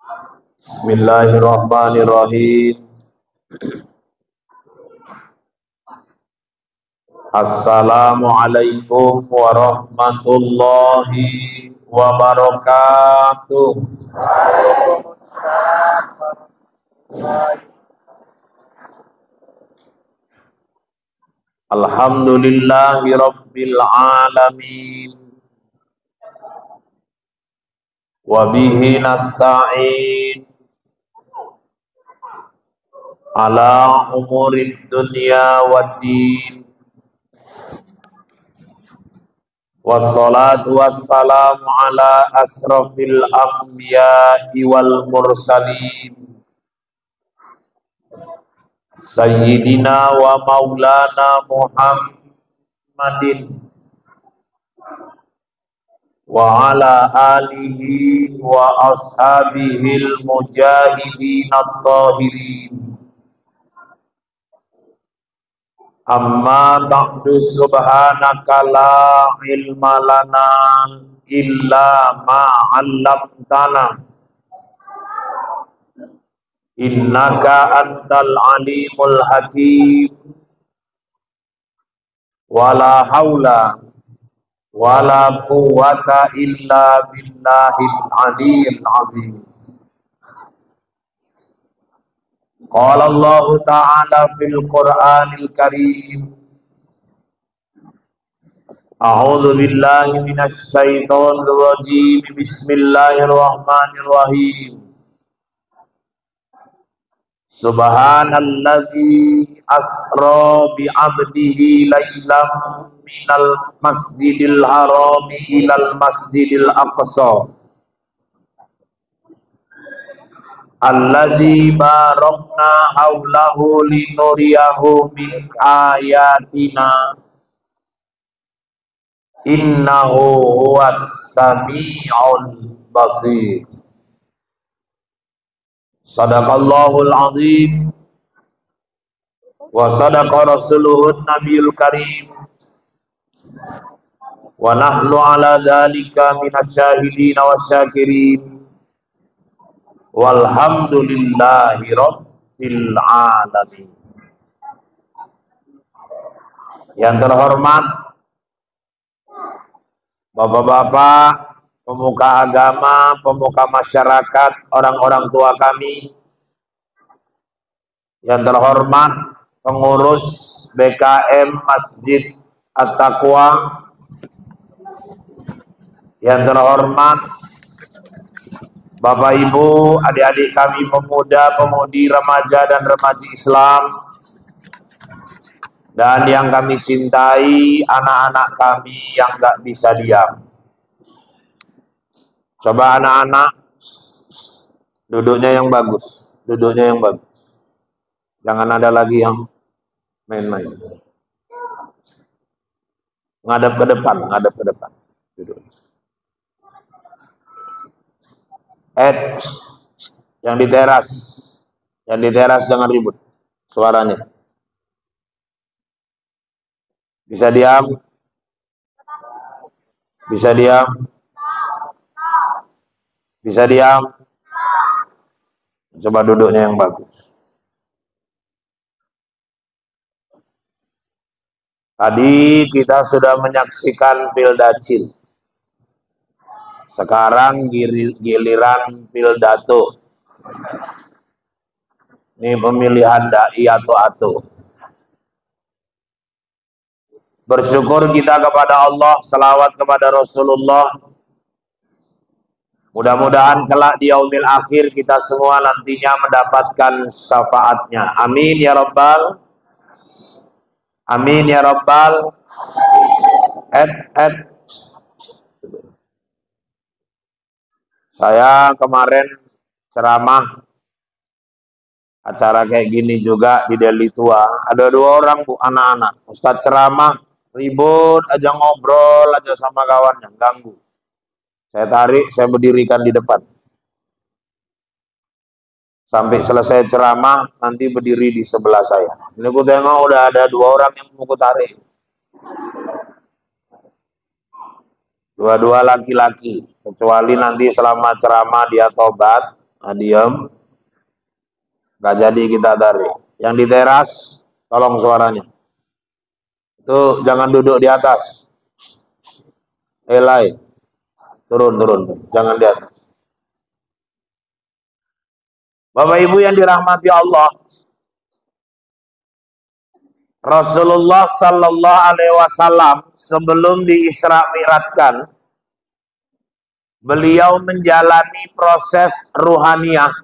Bismillahirrahmanirrahim. Assalamualaikum warahmatullahi wabarakatuh. Alhamdulillahi rabbil alamin. Wa bihi nasta'in ala umurid dunya waddin. Wassalatu wassalamu ala asrafil anbiya'i wal mursalin Sayyidina wa maulana Muhammadin wa ala alihi wa ashabihil mujahidin at-tahirin. Amma ba'du, subhanaka la ilma lana illa ma 'allamtana innaka antal alimul hakim. Wala haula wala quwwata illa billahil aliyil azim. Qala Allah ta'ala fil Qur'anil Karim. A'udzu billahi minasy syaithanir rajim. Bismillahirrahmanirrahim. Subhanalladzi asra bi 'abdihi lailam minal masjidil harami ilal masjidil aqsa alladzi barakna haulahu linuriyahu min ayatina innahu huwas sami'ul basir. Sadaqallahul azim wa sadaqa rasuluhun nabiyul karim wa nahnu ala dzalika minasyahidin wasyakirin. Walhamdulillahi rabbil alamin. Yang terhormat Bapak-bapak, pemuka agama, pemuka masyarakat, orang-orang tua kami. Yang terhormat pengurus BKM Masjid At-Taqwa. Yang terhormat Bapak Ibu, adik-adik kami pemuda, pemudi, remaja dan remaji Islam. Dan yang kami cintai, anak-anak kami yang gak bisa diam. Coba anak-anak, duduknya yang bagus. Duduknya yang bagus. Jangan ada lagi yang main-main. Ngadep ke depan, ngadep ke depan. Duduk. Yang di teras jangan ribut suaranya. Bisa diam? Bisa diam? Bisa diam? Coba duduknya yang bagus. Tadi kita sudah menyaksikan Pildacil. Sekarang giliran Pildato. Ini pemilihan dai atau. Bersyukur kita kepada Allah, selawat kepada Rasulullah. Mudah-mudahan kelak di yaumil akhir kita semua nantinya mendapatkan syafaatnya. Amin ya rabbal. Amin ya rabbal. Saya kemarin ceramah acara kayak gini juga di Deli Tua. Ada 2 orang Bu, anak-anak. Ustadz ceramah ribut aja, ngobrol aja sama kawannya, ganggu. Saya tarik, saya berdirikan di depan. Sampai selesai ceramah, nanti berdiri di sebelah saya. Ini aku tengok udah ada 2 orang yang mau tarik. Dua-dua laki-laki. Kecuali nanti selama ceramah dia tobat, Nah, diam. Nggak jadi kita tarik. Yang di teras, tolong suaranya. Itu jangan duduk di atas. Elai. Turun. Jangan di atas. Bapak Ibu yang dirahmati Allah, Rasulullah Sallallahu Alaihi Wasallam sebelum diisra mi'rajkan, beliau menjalani proses ruhaniyah,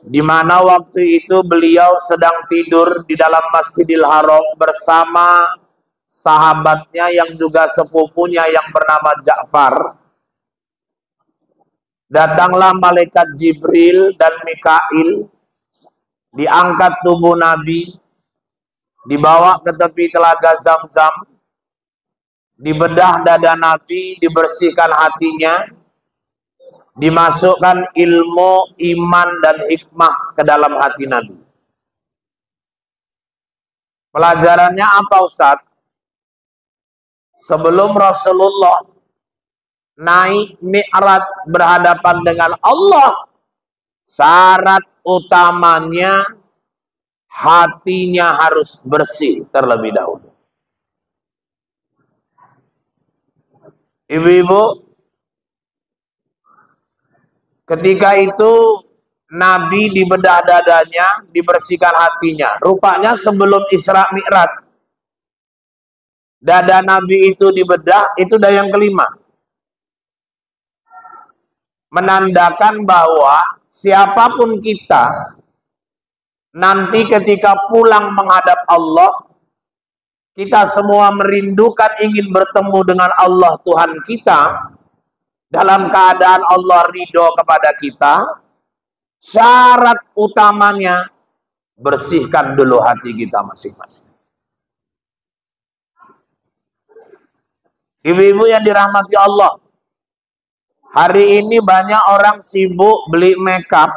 di mana waktu itu beliau sedang tidur di dalam Masjidil Haram bersama sahabatnya yang juga sepupunya yang bernama Ja'far. Datanglah malaikat Jibril dan Mikail, diangkat tubuh Nabi, dibawa ke tepi telaga Zam-Zam, dibedah dada Nabi, dibersihkan hatinya, dimasukkan ilmu, iman, dan hikmah ke dalam hati Nabi. Pelajarannya apa, Ustadz? Sebelum Rasulullah naik mi'raj berhadapan dengan Allah, syarat utamanya hatinya harus bersih terlebih dahulu. Ibu-ibu, ketika itu Nabi dibedah dadanya, dibersihkan hatinya. Rupanya sebelum Isra Mi'raj, dada Nabi itu dibedah, itu dah yang kelima. Menandakan bahwa siapapun kita, nanti ketika pulang menghadap Allah, kita semua merindukan ingin bertemu dengan Allah Tuhan kita, dalam keadaan Allah ridho kepada kita. Syarat utamanya, bersihkan dulu hati kita masing-masing. Ibu-ibu yang dirahmati Allah, hari ini banyak orang sibuk beli makeup,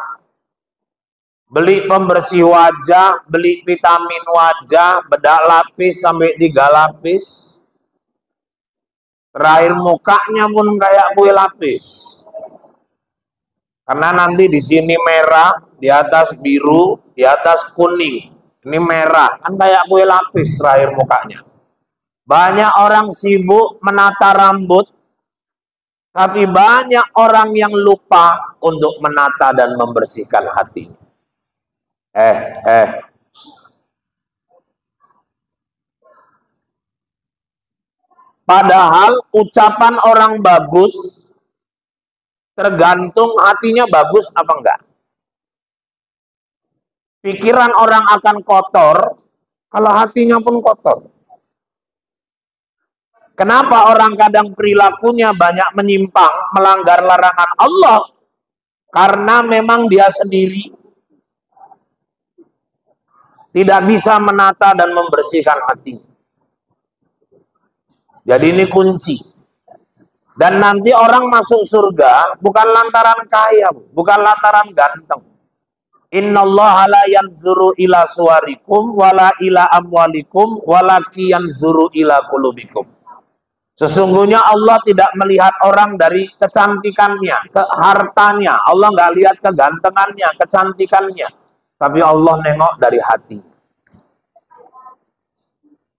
beli pembersih wajah, beli vitamin wajah, bedak lapis sampai 3 lapis. Terakhir mukanya pun kayak kue lapis. Karena nanti di sini merah, di atas biru, di atas kuning. Ini merah, kan kayak kue lapis terakhir mukanya. Banyak orang sibuk menata rambut, tapi banyak orang yang lupa untuk menata dan membersihkan hatinya. Padahal ucapan orang bagus tergantung hatinya bagus apa enggak. Pikiran orang akan kotor kalau hatinya pun kotor. Kenapa orang kadang perilakunya banyak menyimpang, melanggar larangan Allah? Karena memang dia sendiri tidak bisa menata dan membersihkan hatinya. Jadi ini kunci. Dan nanti orang masuk surga bukan lantaran kaya, bukan lantaran ganteng. Innallaha la yanzuru ila suwarikum wala ila amwalikum walaki yanzuru ila qulubikum. Sesungguhnya Allah tidak melihat orang dari kecantikannya, ke hartanya. Allah nggak lihat kegantengannya, kecantikannya. Tapi Allah nengok dari hati.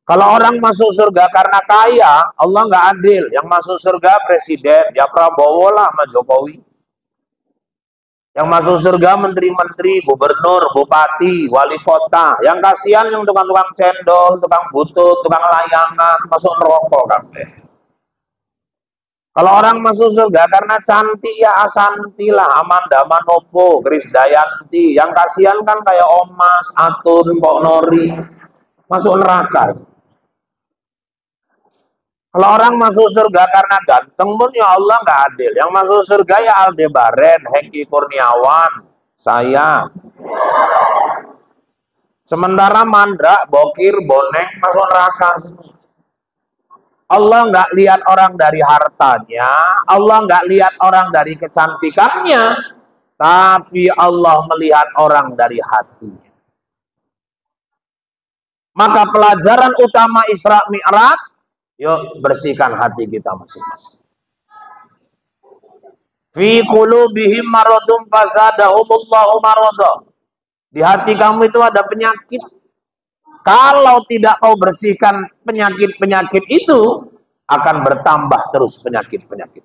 Kalau orang masuk surga karena kaya, Allah nggak adil. Yang masuk surga presiden, ya Prabowo lah sama Jokowi. Yang masuk surga menteri-menteri, gubernur, bupati, wali kota. Yang kasihan yang tukang-tukang cendol, tukang butut, tukang layangan, masuk neraka kabeh. Kalau orang masuk surga karena cantik, ya Asanti lah, Amanda Manopo, Krisdayanti. Yang kasihan kan kayak Omas, Atun, Pok Nori, masuk neraka. Kalau orang masuk surga karena ganteng pun ya Allah nggak adil. Yang masuk surga ya Aldebaran, Hengki Kurniawan, saya. Sementara Mandra, Bokir, Boneng masuk neraka. Allah nggak lihat orang dari hartanya, Allah nggak lihat orang dari kecantikannya, tapi Allah melihat orang dari hatinya. Maka pelajaran utama Isra Mi'raj, yuk bersihkan hati kita masing-masing. Fi qulubihim maradun fazadahumullahu marada. Di hati kamu itu ada penyakit. Kalau tidak kau bersihkan penyakit-penyakit itu, akan bertambah terus penyakit-penyakit.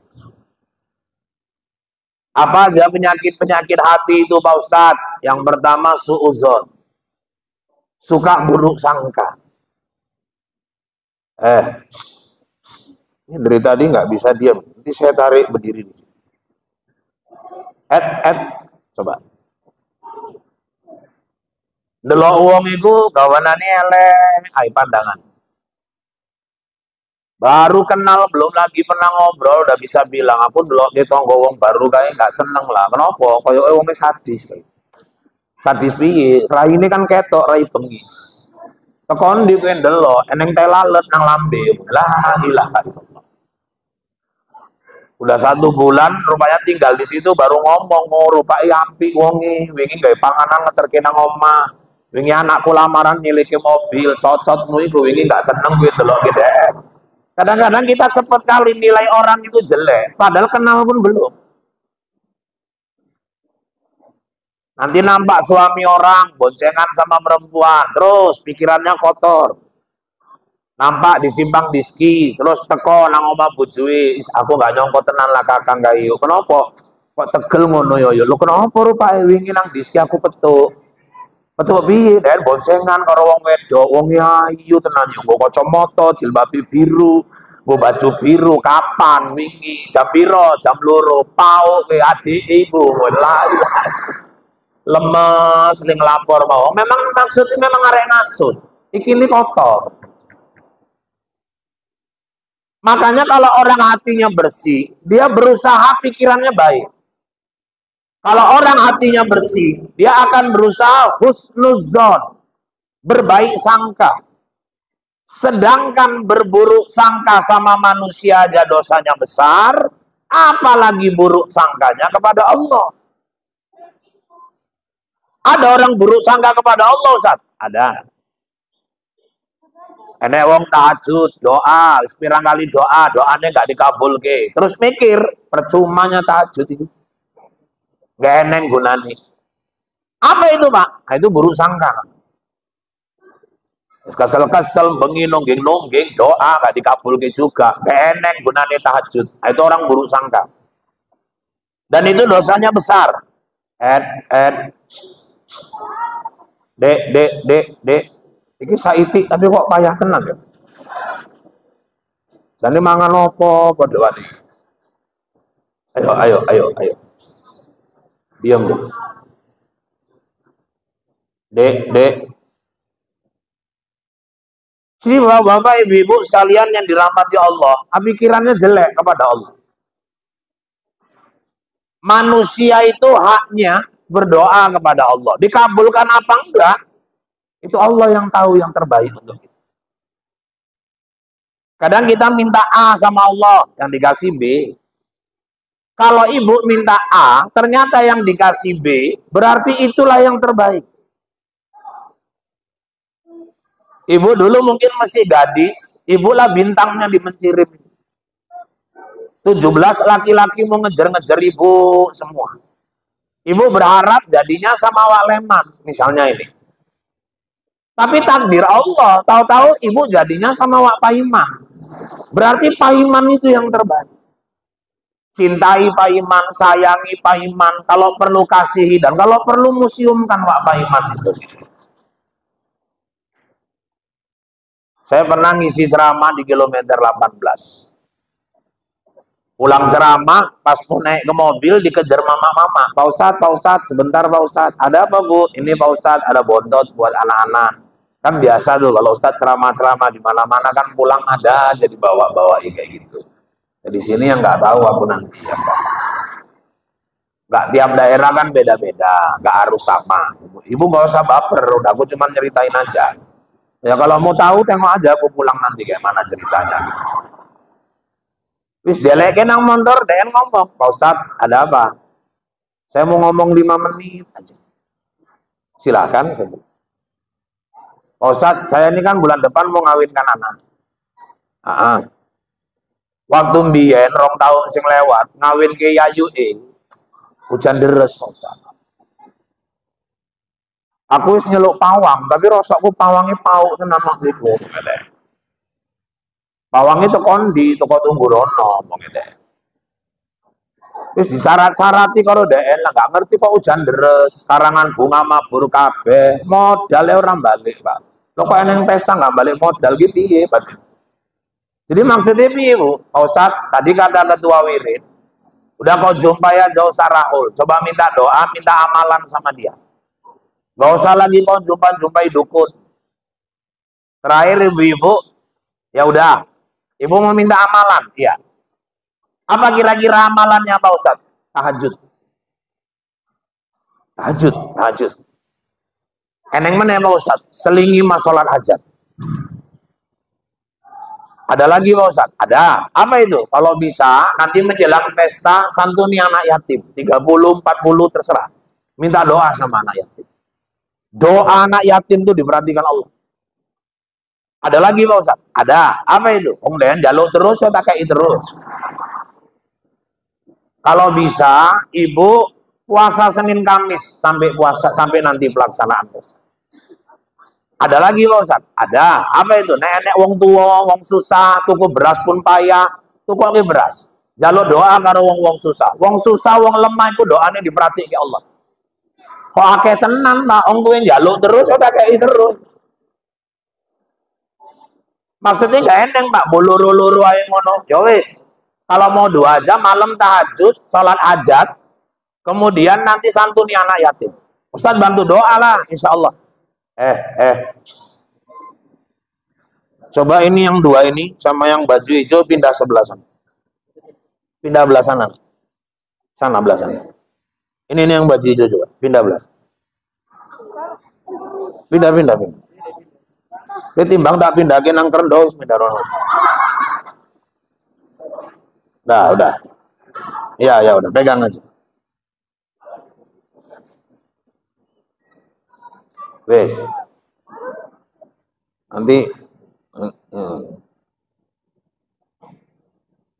Apa aja penyakit-penyakit hati itu Pak Ustadz? Yang pertama suuzon. Suka buruk sangka. Ini dari tadi nggak bisa diam. Nanti saya tarik berdiri. Coba. Delok wong iku gawanane eleh, ai pandangan. Baru kenal, belum lagi pernah ngobrol, udah bisa bilang, aku delok di tonggo wong baru kayak nggak seneng lah. Kenapa? Kayak wongnya sadis kayak. Sadis piye? Rai ini kan ketok, rai bengis. Tekon di kuwi delok, eneng telalet nang lambe. La ilaha illallah. Udah 1 bulan, rupanya tinggal di situ baru ngomong, rupanya ampi wongi, wingi gawe panganan ngeterke nang omah. Wingi anakku lamaran nyiliki mobil, cocotmu iku wingi nggak seneng kuwi delok gede. Kadang-kadang kita cepet kali nilai orang itu jelek, padahal kenal pun belum. Nanti nampak suami orang boncengan sama perempuan, terus pikirannya kotor. Nampak disimpang diski, terus teko nang omah bojone, aku nggak nyongko tenan lah kakang gayo. Kenapa? Kok tegel ngono yo? Lho kenapa rupane wingi nang diski aku petuk. Petuk piye? Dan boncengan karo wong wedok, wong ayu tenan yo, nggo kacamata, jilbabe biru, nggo baju biru, kapan wingi jam piro? Jam 2, pau ke adik ibu. La ilaha. Lemes ning lapor mau. Memang maksudnya memang arek ngasut. Iki ini kotor. Makanya kalau orang hatinya bersih, dia berusaha pikirannya baik. Kalau orang hatinya bersih, dia akan berusaha husnuzon, berbaik sangka. Sedangkan berburuk sangka sama manusia aja dosanya besar, apalagi buruk sangkanya kepada Allah. Ada orang buruk sangka kepada Allah, Ustaz? Ada. Enek wong tahajud, doa, pirang kali doa, doanya nggak dikabulke. Terus mikir, percumanya tahajud itu. Nggak eneng gunane. Apa itu, Pak? Nah, itu buruk sangka. Kesel-kesel, bengi nongging-nongging, doa nggak dikabulke juga. Nggak eneng gunane tahajud. Nah, itu orang buruk sangka. Dan itu dosanya besar. Dek. Iki saiti tapi kok payah tenan ya. Jane mangan opo padha wani. Ayo. Diam deh. Dek. Jadi bapak ibu sekalian yang dirahmati Allah, pikirannya jelek kepada Allah. Manusia itu haknya berdoa kepada Allah. Dikabulkan apa enggak? Itu Allah yang tahu yang terbaik untuk kita. Kadang kita minta A sama Allah, yang dikasih B. Kalau ibu minta A, ternyata yang dikasih B, berarti itulah yang terbaik. Ibu dulu mungkin masih gadis, ibulah bintangnya di Mencirim. 17 laki-laki mau ngejar-ngejar ibu semua. Ibu berharap jadinya sama Wak Leman, misalnya ini. Tapi takdir Allah, tahu-tahu ibu jadinya sama Wak Paiman. Berarti Paiman itu yang terbaik. Cintai Paiman, sayangi Paiman, kalau perlu kasihi, dan kalau perlu museumkan Wak Paiman itu. Saya pernah ngisi ceramah di kilometer 18. Pulang ceramah, pas mau naik ke mobil, dikejar mama-mama. Pak Ustadz, sebentar Pak Ustadz. Ada apa Bu? Ini Pak Ustadz, ada bontot buat anak-anak. Kan biasa tuh kalau Ustadz ceramah-ceramah di mana-mana kan pulang ada jadi bawa-bawa kayak gitu. Jadi sini yang nggak tahu aku nanti ya Pak. Nggak tiap daerah kan beda-beda, nggak harus sama. Ibu nggak usah baper, udah aku cuma ceritain aja. Ya kalau mau tahu tengok aja aku pulang nanti kayak mana ceritanya. Wis dialekin nang motor, dia ngomong, Pak Ustadz ada apa? Saya mau ngomong 5 menit aja. Silakan. Pak Ustadz, saya ini kan bulan depan mau ngawinkan anak. Waktu mbiyen 2 tahun sing lewat ngawin ke Yayu hujan deres Pak Ustaz. Aku wis nyeluk pawang, tapi rasakku pawangnya pauk tenan mak niku. Pawangnya teko ndi, teko Tunggurono ngene. Wis disyarat-syarati karo DN lah, gak ngerti kok hujan deres, karangan bunga mabur kabeh, modalnya orang balik, Pak. Lo kok eneng pesta nggak balik modal gitu piye, Pak? Jadi maksudnya piye, Bu? Pak Ustadz, tadi kata ketua wirid, udah kau jumpai ya jauh Sarahul, coba minta doa, minta amalan sama dia. Gak usah lagi kau jumpai dukun. Terakhir ibu-ibu, ya udah, ibu mau minta amalan, iya. Apa kira-kira amalannya Pak Ustadz? Tahajud. Tahajud. Eneng mana Pak Ustadz? Selingi mas sholat hajat. Ada lagi Pak Ustadz? Ada. Apa itu? Kalau bisa, nanti menjelang pesta santuni anak yatim. 30, 40, terserah. Minta doa sama anak yatim. Doa anak yatim itu diperhatikan Allah. Ada lagi Pak Ustadz? Ada. Apa itu? Kemudian jaluk terus, saya pakai terus. Kalau bisa, ibu puasa Senin Kamis sampai nanti pelaksanaan pesta. Ada lagi Pak Ustadz? Ada. Apa itu? Nenek wong tua, wong susah, tuku beras pun payah, tuku lagi beras. Jaluk doa karo wong susah. Wong susah, wong lemah itu doanya diperhatikan Allah. Kok akeh tenan Pak, wong kuwi jaluk terus, kok kakek terus. Maksudnya gak enteng Pak, boloro-loro ae ngono. Ya wis. Kalau mau 2 jam malam tahajud, sholat hajat, kemudian nanti santuni anak yatim. Ustadz bantu doa lah, insya Allah. Coba ini yang 2 ini sama yang baju hijau pindah sebelah sana. Pindah belah sana. Sana belah sana. Ini yang baju hijau juga, pindah belah. Pindah. Ketimbang tak pindahin nang kerendos, pindah rono. Udah. Ya udah, pegang aja. Wes. Nanti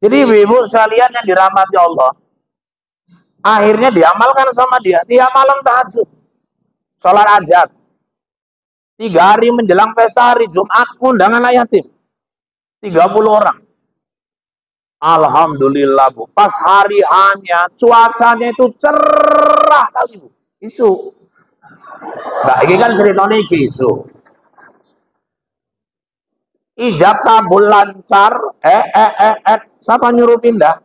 Jadi ibu sekalian yang dirahmati Allah, akhirnya diamalkan sama dia. Tiap malam tahajud, sholat hajat. 3 hari menjelang pesta hari Jumat, undangan anak yatim. 30 orang. Alhamdulillah Bu, pas hari hanya cuacanya itu cerah kali Bu. Isu. Nah, ini kan ceritanya isu. Ijab kabul lancar. Siapa nyuruh pindah?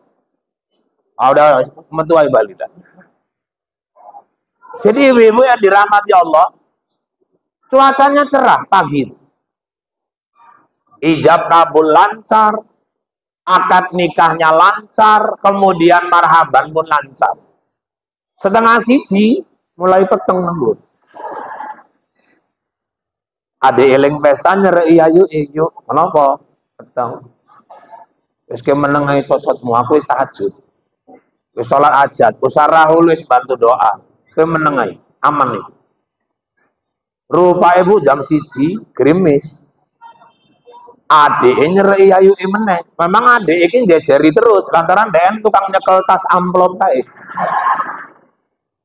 Udah mentuai balik dah. Jadi ibu-ibu yang dirahmati Allah, cuacanya cerah pagi. Ijab kabul lancar. Akad nikahnya lancar, kemudian marhaban pun lancar. Setengah siji mulai peteng nembur. Ade eling pesta nyerei ayu. Kenapa? Peteng. Wis ke menengai cocotmu, aku wis tahajud. Wis sholat hajat, usarahul wis bantu doa. Ke menengai, aman nih. Rupa ibu jam siji gerimis. Adik nyerei ayu meneh. Memang adik ini jejeri terus lantaran DN tukang nyekel tas amplop kae.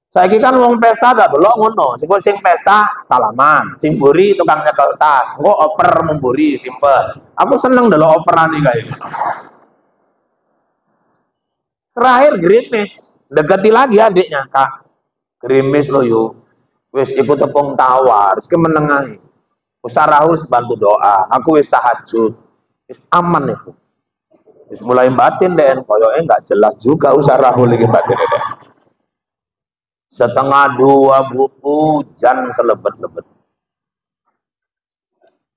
Saiki kan wong pesta gak delok ngono. Sing pesta salaman, sing mburi tukang nyekel tas. Engko oper memburi simpel. Aku seneng delok operan iki kae. Terakhir gerimis, deketi lagi adiknya, Kak. Gerimis lo yuk. Wis ikut tepung tawar, wis kemenengahi. Usarahus bantu doa, aku wis tahajud, wis aman itu. Wis mulai batin deh, koyoke nggak jelas juga usarahul lagi batin deh. 1:30 Bu, hujan selebet-lebet.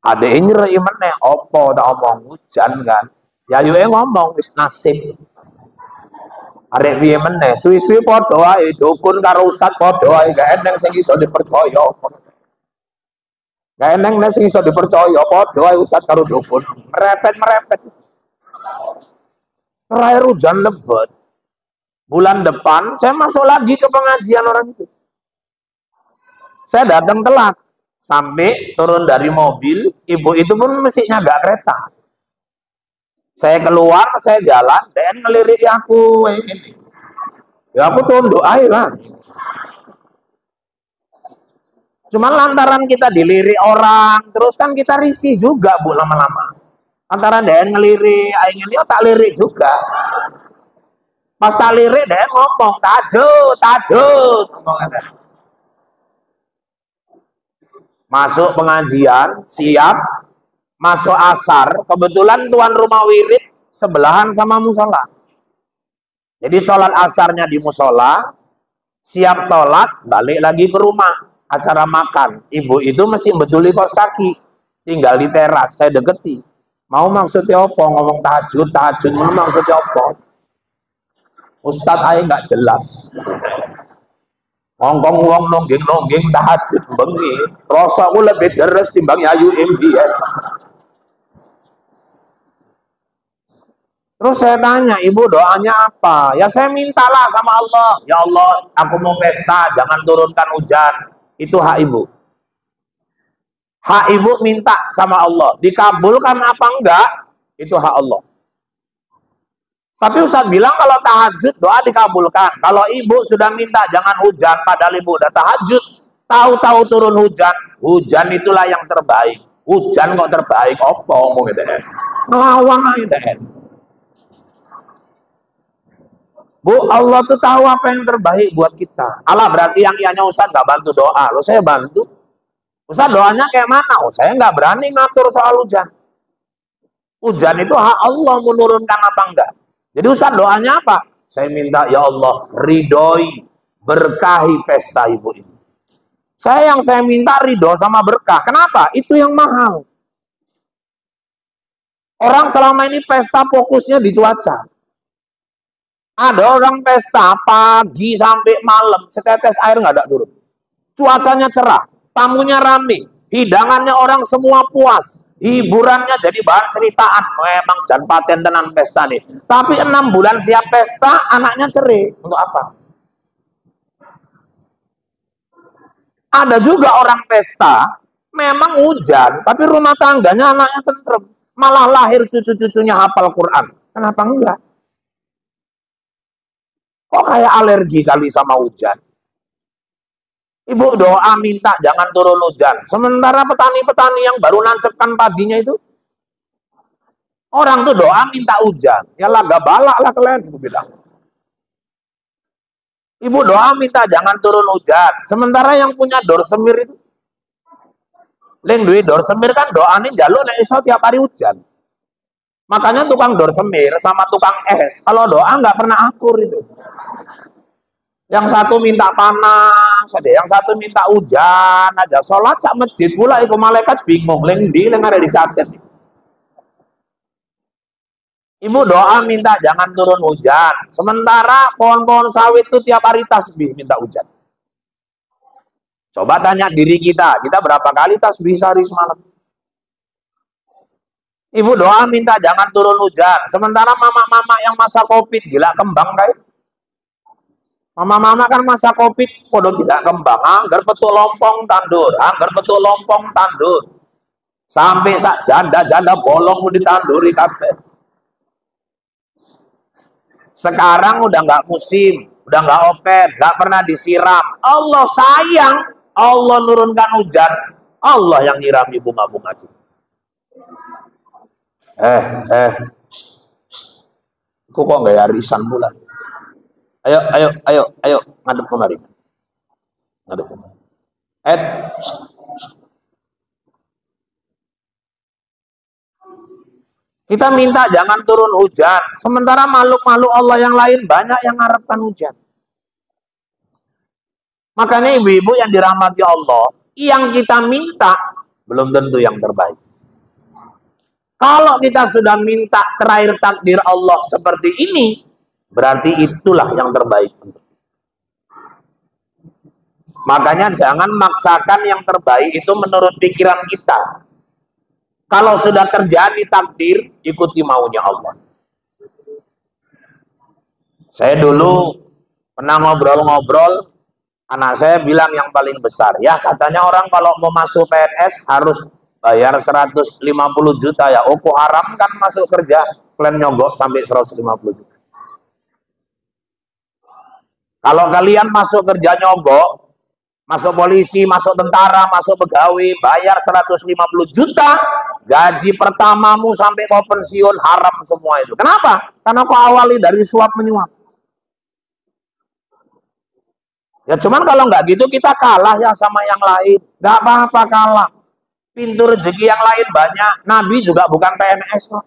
Ada yang nyeri meneh, opo tak omong hujan kan? Ya yuk ngomong wis nasib. Arek piye meneh, suwi-suwi padha ae dukun karo ustaz padha ae, gak eneng sing iso dipercaya. Gak eneng nek sing iso dipercaya padha ae ustaz karo dukun. Merepet. Terakhir hujan lebat. Bulan depan saya masuk lagi ke pengajian orang itu. Saya datang telat. Sampai turun dari mobil, ibu itu pun mestinya nggak kereta. Saya keluar, saya jalan, dan ngelirik aku ini. Ya aku tunduk aja lah. Cuman lantaran kita dilirik orang, terus kan kita risih juga Bu lama-lama. Antara dan ngelirik, ingin dia tak lirik juga. Pas tak lirik, dan ngomong tajud, ngomong ada. Masuk pengajian, siap, masuk asar, kebetulan tuan rumah wirid sebelahan sama musola. Jadi sholat asarnya di musola, siap sholat, balik lagi ke rumah, acara makan. Ibu itu masih betuli kos kaki, tinggal di teras, saya deketi. Mau maksudnya apa? Ngomong tahajud, mau maksudnya apa? Ustadz aja nggak jelas. Ngongkong uang nongging tahajud bengi, rasa aku lebih deres timbang Ayu MBN. Terus saya tanya, ibu doanya apa? Ya saya mintalah sama Allah. Ya Allah, aku mau pesta, jangan turunkan hujan. Itu hak ibu. Hak ibu minta sama Allah. Dikabulkan apa enggak? Itu hak Allah. Tapi Ustaz bilang kalau tahajud doa dikabulkan. Kalau ibu sudah minta jangan hujan, padahal ibu udah tahajud, tahu-tahu turun hujan. Hujan itulah yang terbaik. Hujan kok terbaik? Apa mau gitu kan? Ngelawan gitu kan? Bu, Allah tuh tahu apa yang terbaik buat kita. Allah berarti yang ianya Ustaz nggak bantu doa. Loh saya bantu. Ustaz doanya kayak mana? Oh saya nggak berani ngatur soal hujan. Hujan itu hak Allah menurunkan apa enggak. Jadi Ustaz doanya apa? Saya minta ya Allah ridhoi, berkahi pesta ibu ini. Yang saya minta ridho sama berkah. Kenapa? Itu yang mahal. Orang selama ini pesta fokusnya di cuaca. Ada orang pesta pagi sampai malam, setetes air nggak ada turun. Cuacanya cerah, tamunya rame, hidangannya orang semua puas. Hiburannya jadi bahan ceritaan. Memang jan paten tenan pesta nih. Tapi 6 bulan siap pesta, anaknya cerai. Untuk apa? Ada juga orang pesta, memang hujan, tapi rumah tangganya anaknya tentrem. Malah lahir cucu-cucunya hafal Quran. Kenapa enggak? Kok kayak alergi kali sama hujan? Ibu doa minta jangan turun hujan. Sementara petani-petani yang baru nancepkan padinya itu, orang tuh doa minta hujan. Ya lah gak balak lah kalian, ibu bilang. Ibu doa minta jangan turun hujan. Sementara yang punya dorsemir itu, leng duit dorsemir kan doa nih jalur nek iso tiap hari hujan. Makanya tukang dorsemir sama tukang es, kalau doa nggak pernah akur itu. Yang satu minta panas, ada yang satu minta hujan aja. Sholat sak masjid pula itu malaikat bingung, leng ada dicatat. Ibu doa minta jangan turun hujan. Sementara pohon-pohon sawit itu tiap hari tasbih minta hujan. Coba tanya diri kita berapa kali tasbih sehari semalam? Ibu doa minta jangan turun hujan. Sementara mama-mama yang masa Covid gila kembang kayak. Mama-mama kan masa Covid podo tidak kembang, anggar betul lompong tandur, sampai sak janda bolong mau ditanduri kabeh. Sekarang udah nggak musim, udah nggak open, nggak pernah disiram. Allah sayang, Allah nurunkan hujan, Allah yang nyirami bunga-bunga kita. Kok nggak arisan pula? Ayo, ngadep kemari. Ngadep. Kita minta jangan turun hujan. Sementara makhluk-makhluk Allah yang lain banyak yang mengharapkan hujan. Makanya ibu-ibu yang dirahmati Allah, yang kita minta belum tentu yang terbaik. Kalau kita sudah minta terakhir takdir Allah seperti ini, berarti itulah yang terbaik. Makanya jangan maksakan yang terbaik itu menurut pikiran kita. Kalau sudah terjadi takdir, ikuti maunya Allah. Saya dulu pernah ngobrol-ngobrol, anak saya bilang yang paling besar, ya katanya orang kalau mau masuk PNS harus bayar 150 juta ya. Oh, kok haram kan masuk kerja? kalian nyogok sampai 150 juta. Kalau kalian masuk kerja nyogok, masuk polisi, masuk tentara, masuk pegawai, bayar 150 juta, gaji pertamamu sampai kau pensiun haram semua itu. Kenapa? Karena kau awali dari suap menyuap. Ya cuman kalau nggak gitu kita kalah ya sama yang lain. Nggak apa-apa kalah. Pintu rezeki yang lain banyak. Nabi juga bukan PNS kok.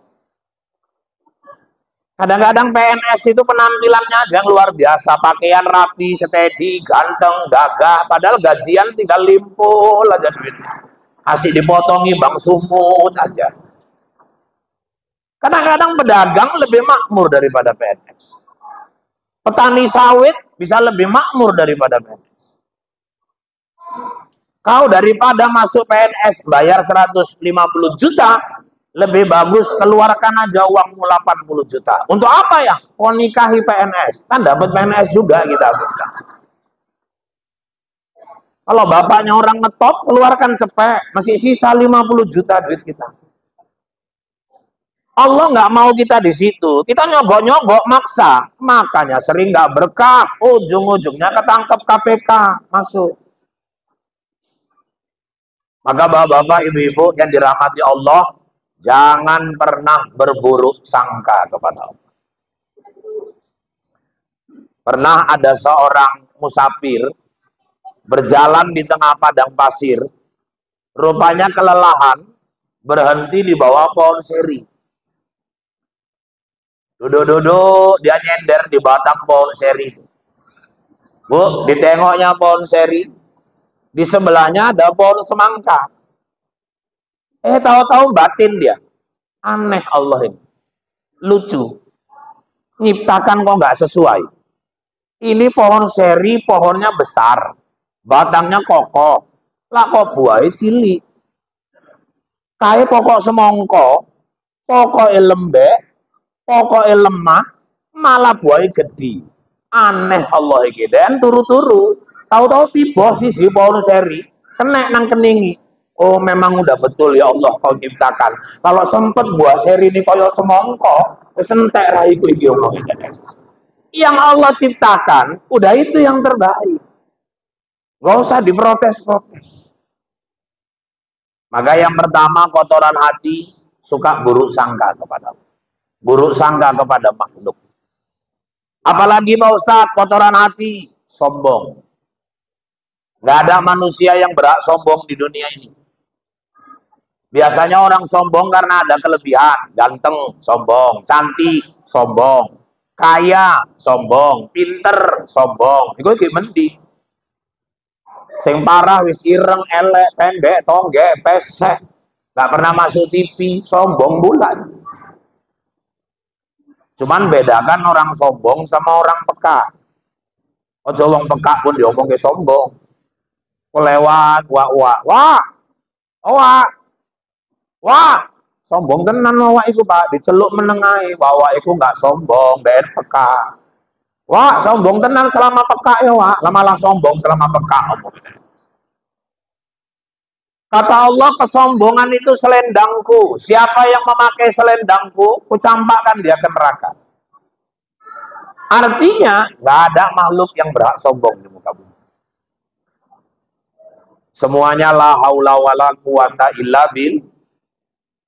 Kadang-kadang PNS itu penampilannya aja yang luar biasa, pakaian rapi, steady, ganteng, gagah, padahal gajian tinggal limpul aja duitnya. Asik dipotongi bang sumut aja. Kadang-kadang pedagang lebih makmur daripada PNS. Petani sawit bisa lebih makmur daripada PNS. Kau daripada masuk PNS bayar 150 juta, lebih bagus keluarkan aja uangmu 80 juta. Untuk apa ya? Kau nikahi PNS. Kan dapat PNS juga kita. Kalau bapaknya orang ngetop, keluarkan cepet. Masih sisa 50 juta duit kita. Allah nggak mau kita di situ. Kita nyogok-nyogok maksa. Makanya sering nggak berkah. Ujung-ujungnya ketangkep KPK. Masuk. Maka bapak-bapak, ibu-ibu yang dirahmati Allah, jangan pernah berburuk sangka kepada Allah. Pernah ada seorang musafir berjalan di tengah padang pasir, rupanya kelelahan, berhenti di bawah pohon seri. Duduk-duduk, dia nyender di batang pohon seri. Bu, ditengoknya pohon seri, di sebelahnya ada pohon semangka. Tahu-tahu batin dia. Aneh Allah ini. Lucu. Nyiptakan kok nggak sesuai. Ini pohon seri, pohonnya besar. Batangnya kokoh. Lah kok buahnya cilik. Kayak pokok semongko, pokoknya lembek, pokoknya lemah, malah buahnya gede. Aneh Allah ini. Dan turu-turu. Tahu-tahu tiba sih di pohon seri. Kena nang keningi. Oh memang udah betul ya Allah kau ciptakan. Kalau sempet buah seri ini kaya semongko, sentek raiku iki Allah. Yang Allah ciptakan, udah itu yang terbaik. Gak usah diprotes-protes. Maka yang pertama, kotoran hati suka buruk sangka kepada Allah. Buruk sangka kepada makhluk. Apalagi Pak Ustadz, kotoran hati sombong. Gak ada manusia yang berhak sombong di dunia ini. Biasanya orang sombong karena ada kelebihan, ganteng, sombong, cantik, sombong, kaya, sombong, pinter, sombong. Iku iki mending. Sing parah wis ireng, elek, pendek, tonggek, pesek, gak pernah masuk TV, sombong bulan. Cuman bedakan orang sombong sama orang peka. Ojo wong peka pun diomong ke sombong. Kelewat, wah, sombong tenan awak iku Pak, diceluk menengahi, awak iku nggak sombong, ben peka. Wah, sombong tenan selama peka ya, Wak, lamalah sombong selama peka. Kata Allah, kesombongan itu selendangku. Siapa yang memakai selendangku, kucampakkan dia ke neraka. Artinya, nggak ada makhluk yang berhak sombong di muka bumi. Semuanya la haula wala quwata illa billah.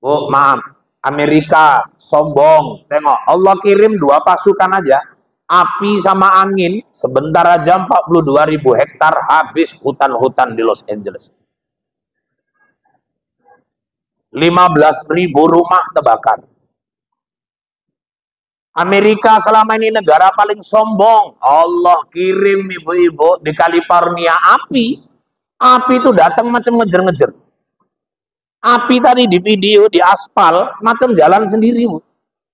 Oh maaf, Amerika sombong. Tengok, Allah kirim 2 pasukan aja. Api sama angin, sebentar aja 42.000 hektar habis hutan-hutan di Los Angeles. 15.000 rumah terbakar. Amerika selama ini negara paling sombong. Allah kirim ibu-ibu di California api. Api itu datang macam ngejer-ngejer. Api tadi di video, di aspal, macam jalan sendiri, Bu.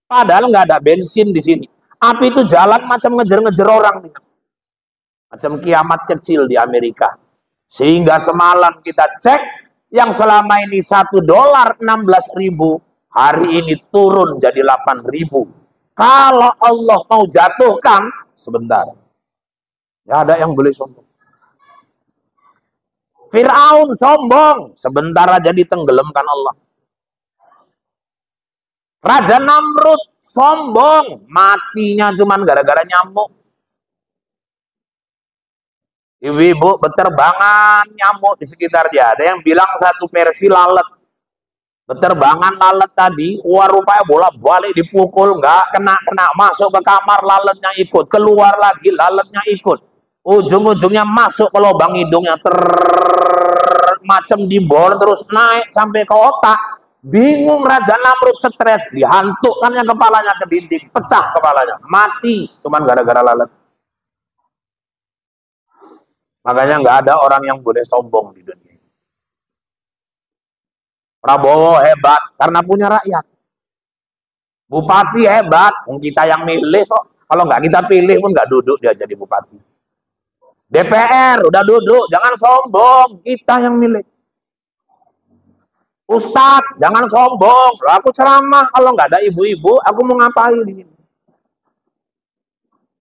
Padahal nggak ada bensin di sini. Api itu jalan macam ngejer-ngejer orang. Macam kiamat kecil di Amerika. Sehingga semalam kita cek, yang selama ini $1 16.000, hari ini turun jadi 8.000. Kalau Allah mau jatuhkan, sebentar. Nggak ada yang boleh sombong. Fir'aun sombong, sebentar aja ditenggelamkan Allah. Raja Namrud sombong, matinya cuman gara-gara nyamuk. Ibu-ibu beterbangan nyamuk di sekitar dia. Ada yang bilang satu versi lalat. Beterbangan lalat tadi, wah rupanya bola balik dipukul, nggak kena-kena, masuk ke kamar lalatnya ikut, keluar lagi lalatnya ikut. Ujung-ujungnya masuk ke lubang hidungnya, macam dibor terus naik sampai ke otak. Bingung Raja Namrud, stres, dihantukkannya kepalanya ke dinding, pecah kepalanya, mati cuman gara-gara lalat. Makanya nggak ada orang yang boleh sombong di dunia. Prabowo hebat karena punya rakyat. Bupati hebat, kita yang milih kok. Kalau nggak kita pilih pun nggak duduk dia jadi bupati. DPR udah duduk, jangan sombong, kita yang milih. Ustadz, jangan sombong. Aku ceramah, kalau nggak ada ibu-ibu, aku mau ngapain di sini?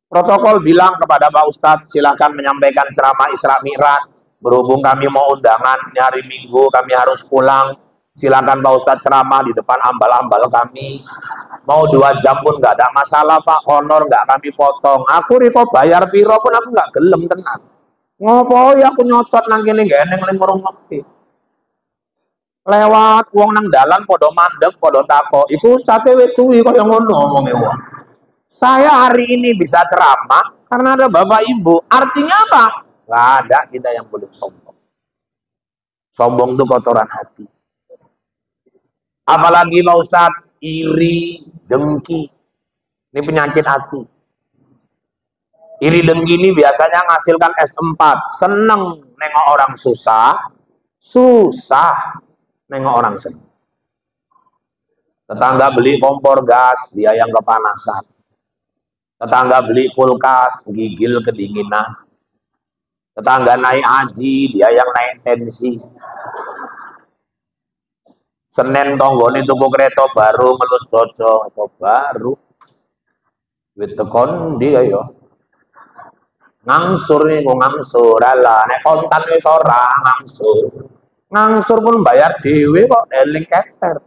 Protokol bilang kepada Pak Ustadz, silahkan menyampaikan ceramah Isra Mi'raj. Berhubung kami mau undangan ini hari Minggu, kami harus pulang. Silakan Pak Ustadz ceramah di depan ambal-ambal kami. Mau 2 jam pun nggak ada masalah Pak, honor nggak kami potong. Aku riko bayar piro pun aku nggak gelem tenan. Ngopo ya aku nyocot nang kene geneng ning ngerti. Lewat wong nang dalan podo mandek, podo takok. Iku ustadz wis suwi kaya ngono omonge wong. Saya hari ini bisa ceramah karena ada Bapak Ibu. Artinya apa? Nggak ada kita yang boleh sombong. Sombong itu kotoran hati. Apalagi Pak Ustadz, iri, dengki. Ini penyakit hati. Iri dengki ini biasanya menghasilkan S4. Seneng nengok orang susah, susah nengok orang seneng. Tetangga beli kompor gas, dia yang kepanasan. Tetangga beli kulkas, gigil kedinginan. Tetangga naik haji, dia yang naik tensi. Senin tonggone tuku kereta baru ngelus dodo, itu baru. Wit tekon dia yo. Ngangsur nih, kok ngangsur, alah, nek kontan wis ora ngangsur. Ngangsur pun bayar dhewe kok, eling keter.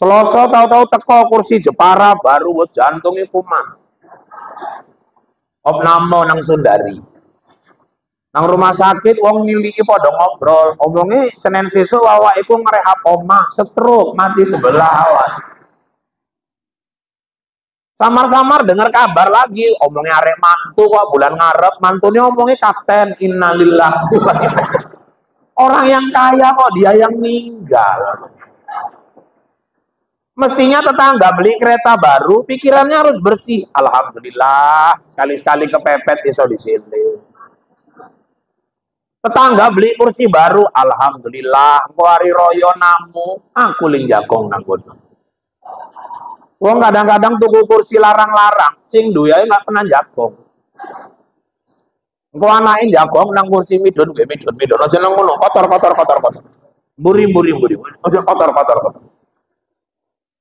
Selasa tahu-tahu teko kursi Jepara baru buat jantungnya kuman. Opname nang Sundari. Nang rumah sakit wong miliki padha ngobrol. Omongnya Senin sesuk awak iku ngerehab omah, stroke, mati sebelah awak. Samar-samar dengar kabar lagi, omongnya arek mantu kok bulan ngarep, mantunya omongnya kapten, innalillahi. Orang yang kaya kok dia yang meninggal. Mestinya tetangga beli kereta baru, pikirannya harus bersih. Alhamdulillah, sekali-sekali kepepet iso di sini. Tetangga beli kursi baru, alhamdulillah. Engko hari royo namu, aku ling jakong nang kono. Wong kadang-kadang tuku kursi larang-larang, sing duwe nggak pernah jakong. Engko anake jakong nang kursi midun, midun aja nang ngono, kotor. Buri. Aja kotor.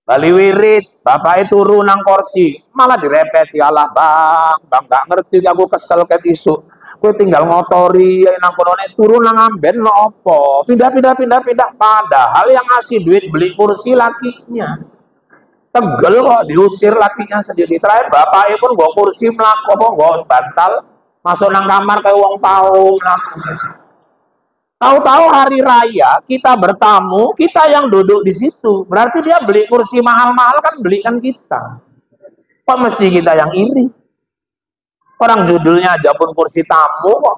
Bali wirid, bapaknya turu nang kursi, malah direpeti, alah bang, gak ngerti aku kesel ket isu. Kue tinggal ngotori, nang kono turu nang amben lo opo, pindah. Padahal yang ngasih duit beli kursi lakinya, tegel kok diusir lakinya sendiri. Terakhir bapaknya pun gak kursi melaku, gak bantal, masuk nang kamar kayak uang pau melaku. Tahu-tahu hari raya kita bertamu, kita yang duduk di situ. Berarti dia beli kursi mahal-mahal kan belikan kita. Kok mesti kita yang iri? Orang judulnya aja pun kursi tamu kok.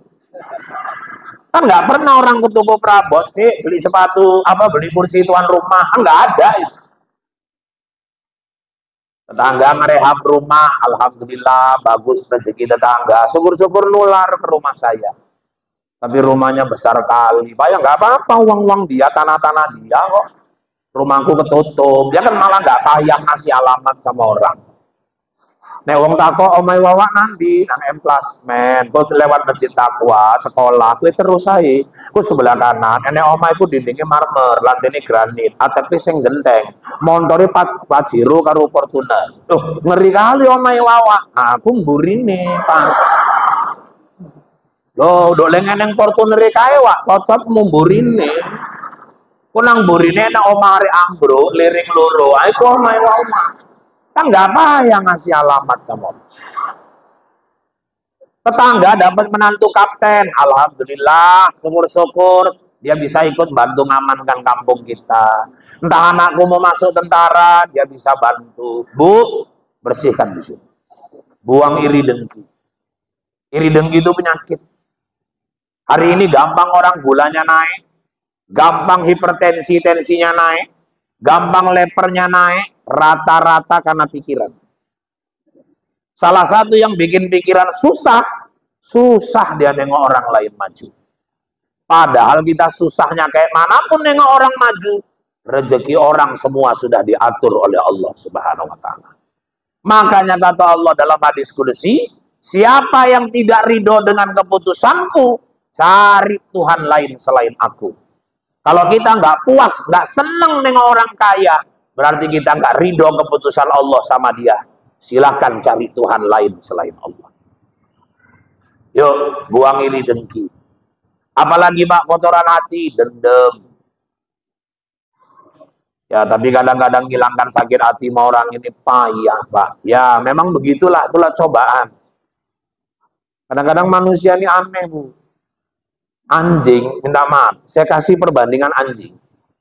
Kan nggak pernah orang ke toko perabot sih beli sepatu beli kursi tuan rumah, nggak ada itu. Tetangga merehab rumah, alhamdulillah bagus rezeki tetangga. Syukur-syukur nular ke rumah saya. Tapi rumahnya besar kali. Bayang nggak apa-apa uang-uang dia, tanah-tanah dia kok. Rumahku ketutup. Dia kan malah nggak payah ngasih alamat sama orang. Nek wong tako omai wawa nanti nang emplasmen, kau lewat masjid takwa, sekolah, kue terus aja. Kue sebelah kanan, enek omai ku dindingnya marmer, lantainya granit, atapnya sing genteng, montore Pajero karo Fortuner. Tuh ngeri kali omai wawa. Aku mburine Pak. Loh, dok lengan yang Fortuner kae wak, cocok mumburine. Kunang burine na omah arek ambro, liring loro. Ae kok omahe omah. Kan nggak payah ngasih alamat sama orang. Tetangga dapat menantu kapten, alhamdulillah, syukur-syukur dia bisa ikut bantu ngamankan kampung kita. Entah anakku mau masuk tentara, dia bisa bantu. Bu, bersihkan di sini. Buang iri dengki. Iri dengki itu penyakit. Hari ini gampang orang gulanya naik, gampang hipertensi, tensinya naik, gampang lepernya naik, rata-rata karena pikiran. Salah satu yang bikin pikiran susah dia nengok orang lain maju. Padahal kita susahnya kayak manapun nengok orang maju, rezeki orang semua sudah diatur oleh Allah Subhanahu wa Ta'ala. Makanya kata Allah dalam hadis qudsi, siapa yang tidak ridho dengan keputusanku, cari Tuhan lain selain aku. Kalau kita nggak puas, nggak seneng nengok orang kaya, berarti kita nggak ridho keputusan Allah sama dia. Silahkan cari Tuhan lain selain Allah. Yuk, buang iri dengki. Apalagi Pak, kotoran hati, dendam. Ya, tapi kadang-kadang hilangkan sakit hati sama orang ini payah, Pak. Ya, memang begitulah, itulah cobaan. Kadang-kadang manusia ini aneh, Bu. Anjing, minta maaf, saya kasih perbandingan anjing.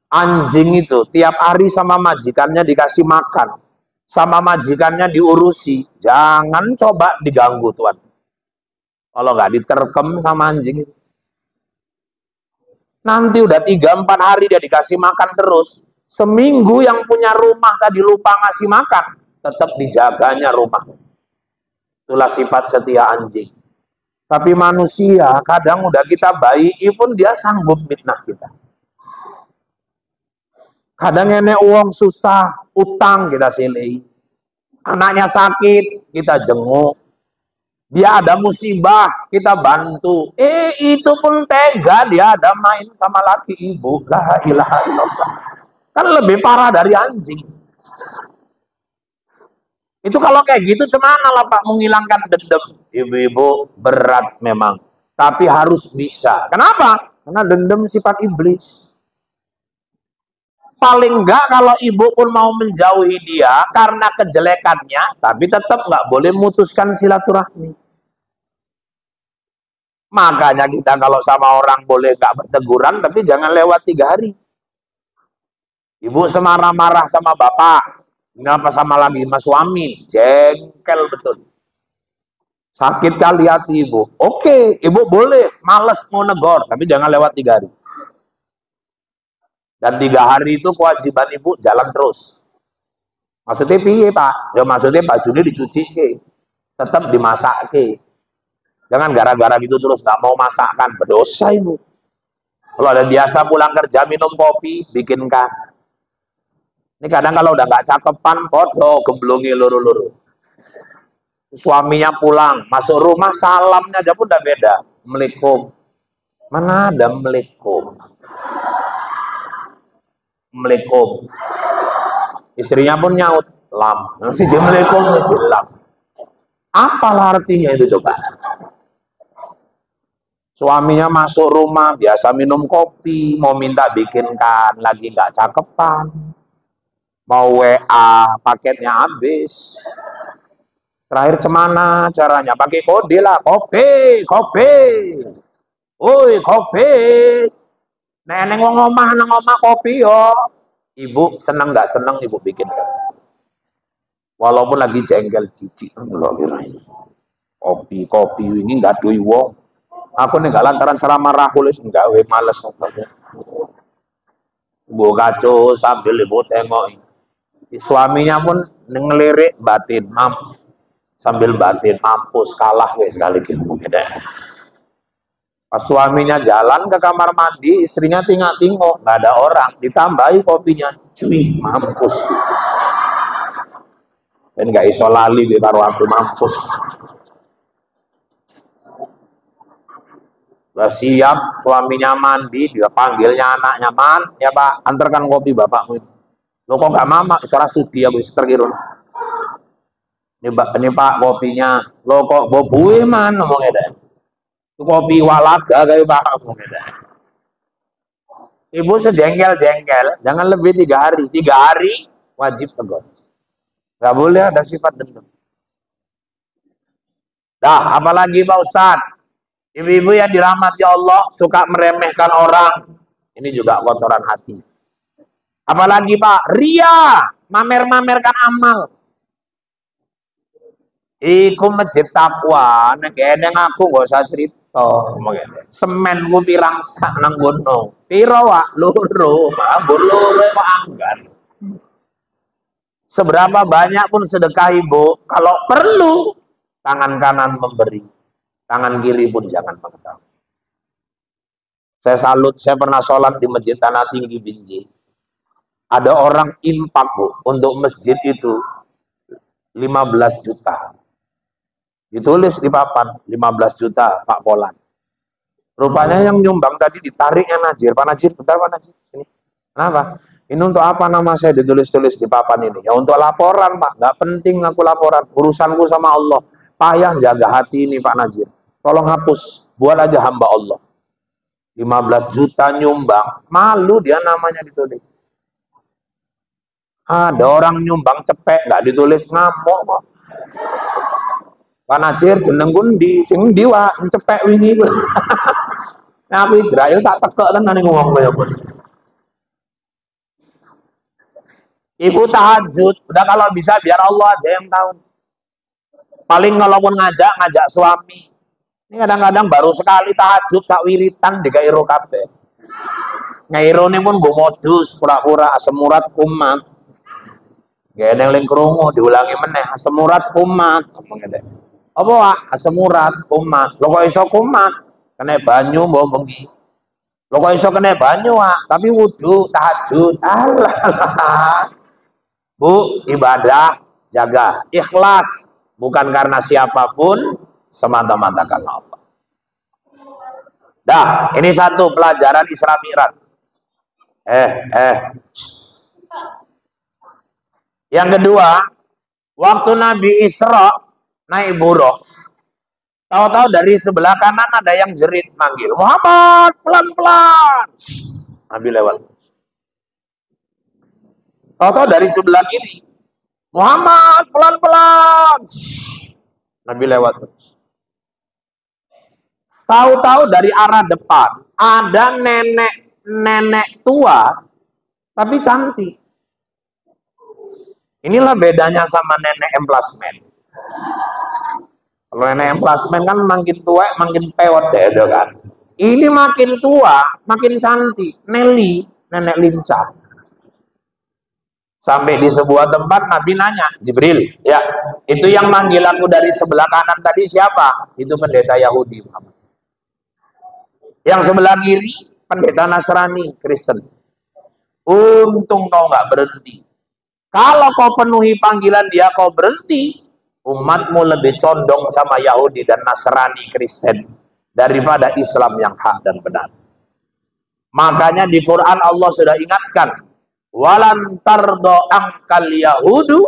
Anjing itu tiap hari sama majikannya dikasih makan, sama majikannya diurusi. Jangan coba diganggu, Tuhan. Kalau nggak diterkem sama anjing itu. Nanti udah 3-4 hari dia dikasih makan terus. Seminggu yang punya rumah tadi lupa ngasih makan, tetap dijaganya rumah. Itulah sifat setia anjing. Tapi manusia kadang udah kita baiki pun dia sanggup fitnah kita. Kadang nenek uang susah, utang kita silih. Anaknya sakit, kita jenguk. Dia ada musibah, kita bantu. Itu pun tega dia ada main sama laki ibu. La ilaha illallah. Kan lebih parah dari anjing. Itu kalau kayak gitu cemana lah Pak menghilangkan dendam. Ibu-ibu berat memang. Tapi harus bisa. Kenapa? Karena dendam sifat iblis. Paling enggak kalau ibu pun mau menjauhi dia karena kejelekannya, tapi tetap nggak boleh memutuskan silaturahmi. Makanya kita kalau sama orang boleh nggak berteguran, tapi jangan lewat 3 hari. Ibu semarah-marah sama bapak, kenapa sama lagi sama suami, jengkel betul. Sakit kali hati ibu. Oke, ibu boleh males mau negor, tapi jangan lewat 3 hari. Dan 3 hari itu kewajiban ibu jalan terus. Maksudnya piye Pak? Ya maksudnya bajunya dicuci ke, tetap dimasak ke. Jangan gara-gara gitu terus nggak mau masakan, berdosa ibu. Kalau ada biasa pulang kerja minum kopi, bikinkan. Ini kadang kalau udah nggak cakepan, podo gemblongi luru-luru. Suaminya pulang, masuk rumah salamnya aja pun udah beda. Assalamualaikum. Mana ada Assalamualaikum? Assalamualaikum. Istrinya pun nyaut, lam. Si Assalamualaikum, lam. Apalah artinya itu coba? Suaminya masuk rumah, biasa minum kopi, mau minta bikinkan, lagi nggak cakepan. Mau WA, paketnya habis. Terakhir cemana caranya? Pakai kode lah, kopi. Woi, kopi. Neneng ngomah nang omah kopi yo. Ibu seneng nggak seneng ibu bikinkan. Walaupun lagi jengkel cici, kopi ini nggak doi wong. Aku nih gak lantaran ceramah rahulis nggak males. Ibu kacau sambil ibu tengok. Suaminya pun ngelirik batin, sambil batin mampus kalah wes sekali gitu. Pas suaminya jalan ke kamar mandi, istrinya tinggal-tinggal, nggak ada orang, ditambahi kopinya, cuy, mampus. Dan nggak iso lali di karo aku mampus. Udah siap, suaminya mandi, dia panggilnya anaknya, man, ya Pak, antarkan kopi bapakmu. Lo kok nggak mama, salah sudi aku terkirun. Ini Pak kopinya, lo kok bobue man ngomongnya deh. Kopi walaga kayak Pak ngomongnya deh. Ibu sejengkel-jengkel, jangan lebih 3 hari. 3 hari wajib tegur. Nggak boleh ada sifat dendam. Dah, apalagi Pak Ustadz, ibu-ibu yang dirahmati Allah suka meremehkan orang, ini juga kotoran hati. Apalagi Pak, ria, mamer-mamerkan amal. Iku masjid takwa, nek eneng aku gak usah cerita. Semen ku pirang sak nang gono. Piro wak loro, mabur loro kok anggar. Seberapa banyak pun sedekah ibu, kalau perlu tangan kanan memberi, tangan kiri pun jangan mengetahui. Saya salut, saya pernah sholat di Masjid Tanah Tinggi Binjai. Ada orang impak Bu, untuk masjid itu 15 juta. Ditulis di papan, 15 juta Pak Polan. Rupanya yang nyumbang tadi ditariknya Najir. Pak Najir, bentar Pak Najir. Ini. Kenapa? Ini untuk apa nama saya ditulis-tulis di papan ini? Ya untuk laporan Pak, nggak penting aku laporan. Urusanku sama Allah. Payah jaga hati ini Pak Najir. Tolong hapus, buat aja hamba Allah. 15 juta nyumbang, malu dia namanya ditulis. Ada orang nyumbang cepek, nggak ditulis, ngamuk kok. Pak Najir jeneng gundi, sing diwa, cepek wingi. Nabi Israel tak tekek tenan ngomong kaya pun. Ibu tahajud, udah kalau bisa biar Allah aja yang tahu. Paling kalaupun ngajak suami. Ini kadang-kadang baru sekali tahajud sak wiritan digairo kabeh. Ngairone pun nggo modus pura-pura asem urat kumat. Gak ling krungu diulangi meneh asem urat kumat. Apa wak? Asem urat kumat. Lho kok iso kumat? Kena banyu mbok bengi. Lho kok iso kena banyu wak? Tapi wudu tahajud. Alah. Bu, ibadah jaga ikhlas, bukan karena siapapun, semata-mata karena Allah. Dah, ini satu pelajaran Isra Mi'raj. Yang kedua, waktu Nabi Isra naik buruk, tahu-tahu dari sebelah kanan ada yang jerit manggil, Muhammad, pelan-pelan. Nabi lewat. Tahu-tahu dari sebelah kiri, Muhammad, pelan-pelan. Nabi lewat terus. Tahu-tahu dari arah depan ada nenek tua tapi cantik. Inilah bedanya sama nenek emplasmen. Kalau nenek emplasmen kan makin tua makin pewot deh kan. Ini makin tua makin cantik. Nelly, nenek lincah. Sampai di sebuah tempat Nabi nanya, Jibril, ya itu yang manggil aku dari sebelah kanan tadi siapa? Itu pendeta Yahudi. Yang sebelah kiri pendeta Nasrani, Kristen. Untung kau nggak berhenti. Kalau kau penuhi panggilan dia, kau berhenti, umatmu lebih condong sama Yahudi dan Nasrani, Kristen daripada Islam yang hak dan benar. Makanya di Quran Allah sudah ingatkan, walan tardo angkal yahudu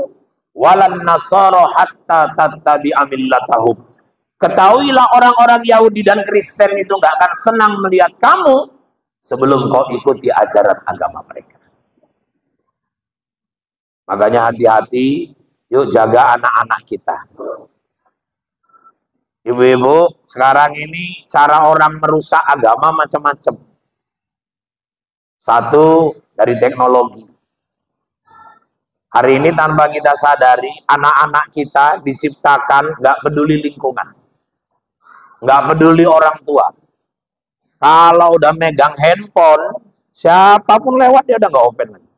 walan nasara hatta tattabi'a millatahum. Ketahuilah orang-orang Yahudi dan Kristen itu nggak akan senang melihat kamu sebelum kau ikuti ajaran agama mereka. Makanya hati-hati, yuk jaga anak-anak kita. Ibu-ibu, sekarang ini cara orang merusak agama macam-macam. Satu, dari teknologi. Hari ini tanpa kita sadari, anak-anak kita diciptakan nggak peduli lingkungan, nggak peduli orang tua. Kalau udah megang handphone, siapapun lewat dia udah nggak open lagi.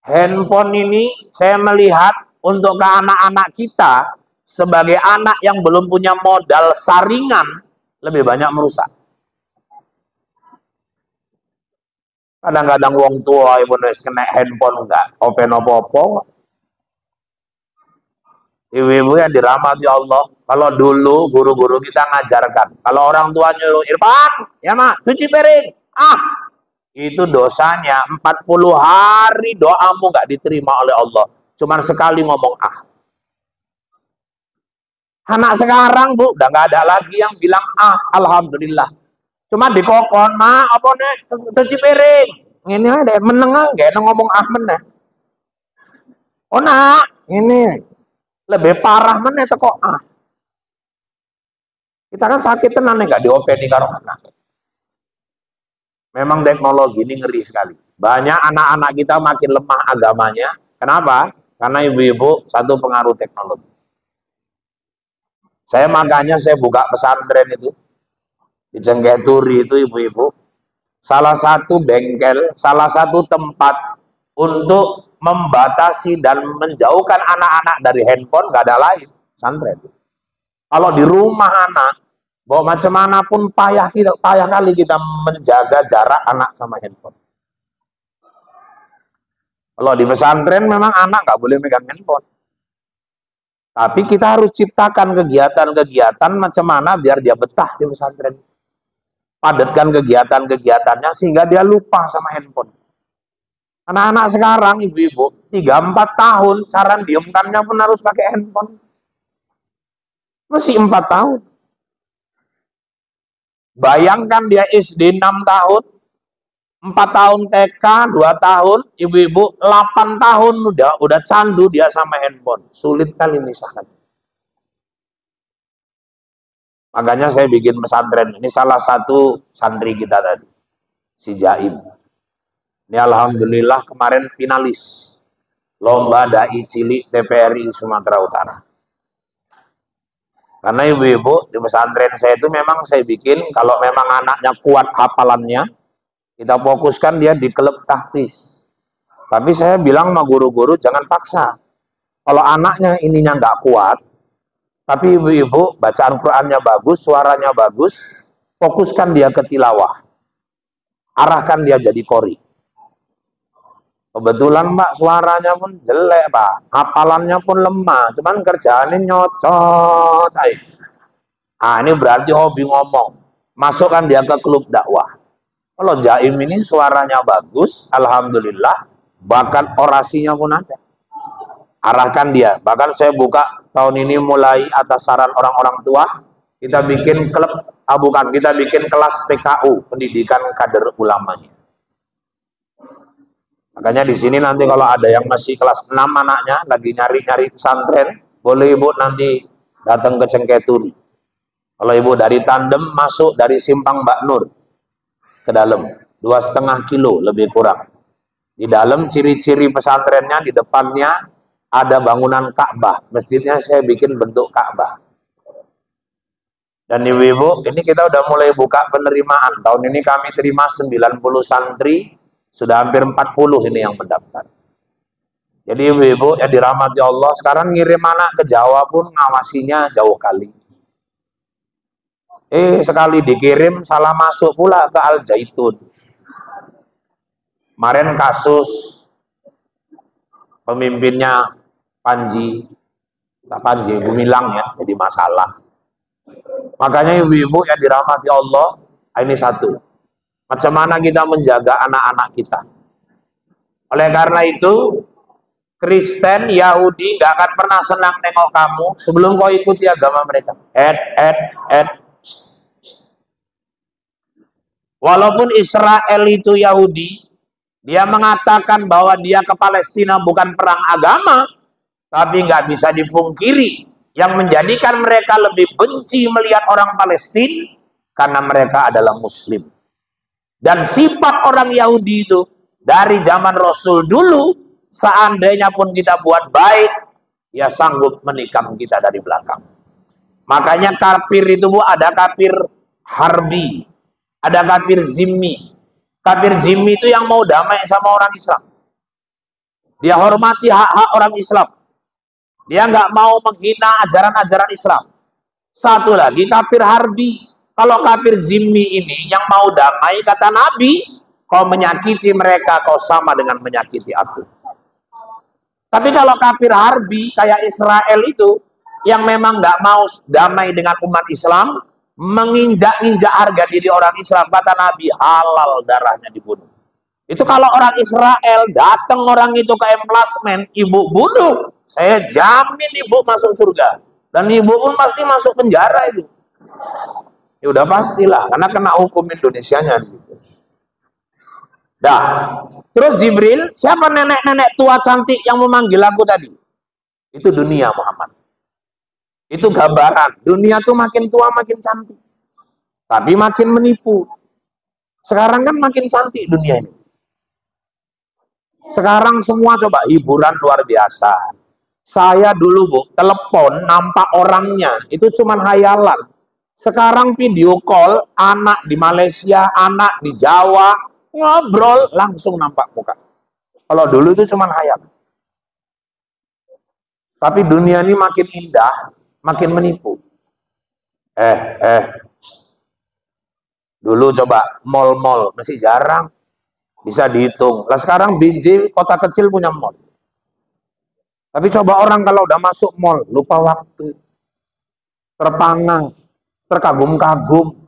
Handphone ini saya melihat untuk ke anak-anak kita sebagai anak yang belum punya modal saringan lebih banyak merusak. Kadang-kadang wong tua ibu nulis kena handphone enggak open apa-apa. Ibu-ibu yang dirahmati Allah, kalau dulu guru-guru kita ngajarkan, kalau orang tua nyuruh Irfan, ya mak, cuci piring. Itu dosanya 40 hari doamu enggak diterima oleh Allah. Cuman sekali ngomong Anak sekarang Bu, udah nggak ada lagi yang bilang alhamdulillah. Cuma dikokon, mak apa nek cuci piring. Ngene ae meneng ae ngomong meneh. Oh nak, ini lebih parah meneh teko Kita kan sakit tenan enggak diopeni karo anak. Memang teknologi ini ngeri sekali. Banyak anak-anak kita makin lemah agamanya. Kenapa? Karena ibu-ibu satu pengaruh teknologi. Makanya saya buka pesantren itu di Cengketuri itu ibu-ibu. Salah satu bengkel, salah satu tempat untuk membatasi dan menjauhkan anak-anak dari handphone nggak ada lain, pesantren. Kalau di rumah anak, bahwa macam mana pun payah kali kita menjaga jarak anak sama handphone. Kalau di pesantren memang anak nggak boleh megang handphone. Tapi kita harus ciptakan kegiatan-kegiatan macam mana biar dia betah di pesantren. Padatkan kegiatan-kegiatannya sehingga dia lupa sama handphone. Anak-anak sekarang, ibu-ibu, 3-4 tahun, cara diemkannya pun harus pakai handphone. Masih 4 tahun. Bayangkan dia SD 6 tahun, 4 tahun TK, 2 tahun, ibu-ibu 8 tahun udah candu dia sama handphone. Sulit kali misahkan. Makanya saya bikin pesantren. Ini salah satu santri kita tadi, si Jaim. Ini alhamdulillah kemarin finalis lomba dai cilik TPRI Sumatera Utara. Karena ibu-ibu di pesantren saya itu memang saya bikin kalau memang anaknya kuat hafalannya, kita fokuskan dia di klub tahfiz. Tapi saya bilang sama guru-guru jangan paksa. Kalau anaknya ininya nggak kuat, tapi ibu-ibu bacaan Qur'annya bagus, suaranya bagus, fokuskan dia ke tilawah. Arahkan dia jadi qori. Kebetulan Mbak suaranya pun jelek Pak, hafalannya pun lemah, cuman kerjaannya nyocot. Ini berarti hobi ngomong. Masukkan dia ke klub dakwah. Kalau Jaim ini suaranya bagus, alhamdulillah, bakat orasinya pun ada. Arahkan dia. Bahkan saya buka tahun ini mulai atas saran orang-orang tua, kita bikin klub, kita bikin kelas PKU, pendidikan kader ulamanya. Makanya di sini nanti kalau ada yang masih kelas 6 anaknya, lagi nyari-nyari pesantren, boleh ibu nanti datang ke Cengketuri. Kalau ibu dari Tandem masuk dari Simpang Mbak Nur ke dalam, 2,5 kilo lebih kurang. Di dalam ciri-ciri pesantrennya, di depannya ada bangunan Ka'bah. Masjidnya saya bikin bentuk Ka'bah. Dan ibu-ibu, ini kita udah mulai buka penerimaan. Tahun ini kami terima 90 santri, sudah hampir 40 ini yang mendaftar. Jadi ibu-ibu ya dirahmati Allah, sekarang ngirim anak ke Jawa pun ngawasinya jauh kali. Sekali dikirim salah masuk pula ke Al Zaitun. Kemarin kasus pemimpinnya Panji Gumilang ya, jadi masalah. Makanya ibu-ibu yang dirahmati Allah, ini satu. Macam mana kita menjaga anak-anak kita. Oleh karena itu, Kristen, Yahudi gak akan pernah senang nengok kamu sebelum kau ikuti agama mereka. Walaupun Israel itu Yahudi, dia mengatakan bahwa dia ke Palestina bukan perang agama, tapi nggak bisa dipungkiri yang menjadikan mereka lebih benci melihat orang Palestina karena mereka adalah Muslim. Dan sifat orang Yahudi itu dari zaman Rasul dulu, seandainya pun kita buat baik, ya sanggup menikam kita dari belakang. Makanya kafir itu ada kafir harbi, ada kafir zimmi. Kafir zimmi itu yang mau damai sama orang Islam. Dia hormati hak-hak orang Islam. Dia nggak mau menghina ajaran-ajaran Islam. Satu lagi kafir harbi. Kalau kafir zimmi ini yang mau damai, kata Nabi, kau menyakiti mereka, kau sama dengan menyakiti aku. Tapi kalau kafir harbi kayak Israel itu, yang memang nggak mau damai dengan umat Islam, menginjak-injak harga diri orang Islam, kata Nabi, halal darahnya dibunuh. Itu kalau orang Israel datang orang itu ke emplasmen, ibu bunuh, saya jamin ibu masuk surga. Dan ibu pun pasti masuk penjara itu. Ya udah pastilah, karena kena hukum Indonesianya gitu. Dah. Terus Jibril, siapa nenek-nenek tua cantik yang memanggil aku tadi? Itu dunia, Muhammad. Itu gambaran. Dunia tuh makin tua makin cantik. Tapi makin menipu. Sekarang kan makin cantik dunia ini. Sekarang semua coba hiburan luar biasa. Saya dulu, Bu, telepon nampak orangnya, itu cuman hayalan. Sekarang video call, anak di Malaysia, anak di Jawa, ngobrol, langsung nampak muka. Kalau dulu itu cuman hayal. Tapi dunia ini makin indah, makin menipu. Dulu coba mall-mall, masih jarang. Bisa dihitung. Lah sekarang Binjai, kota kecil punya mall. Tapi coba orang kalau udah masuk mall, lupa waktu. Terpana, terkagum-kagum.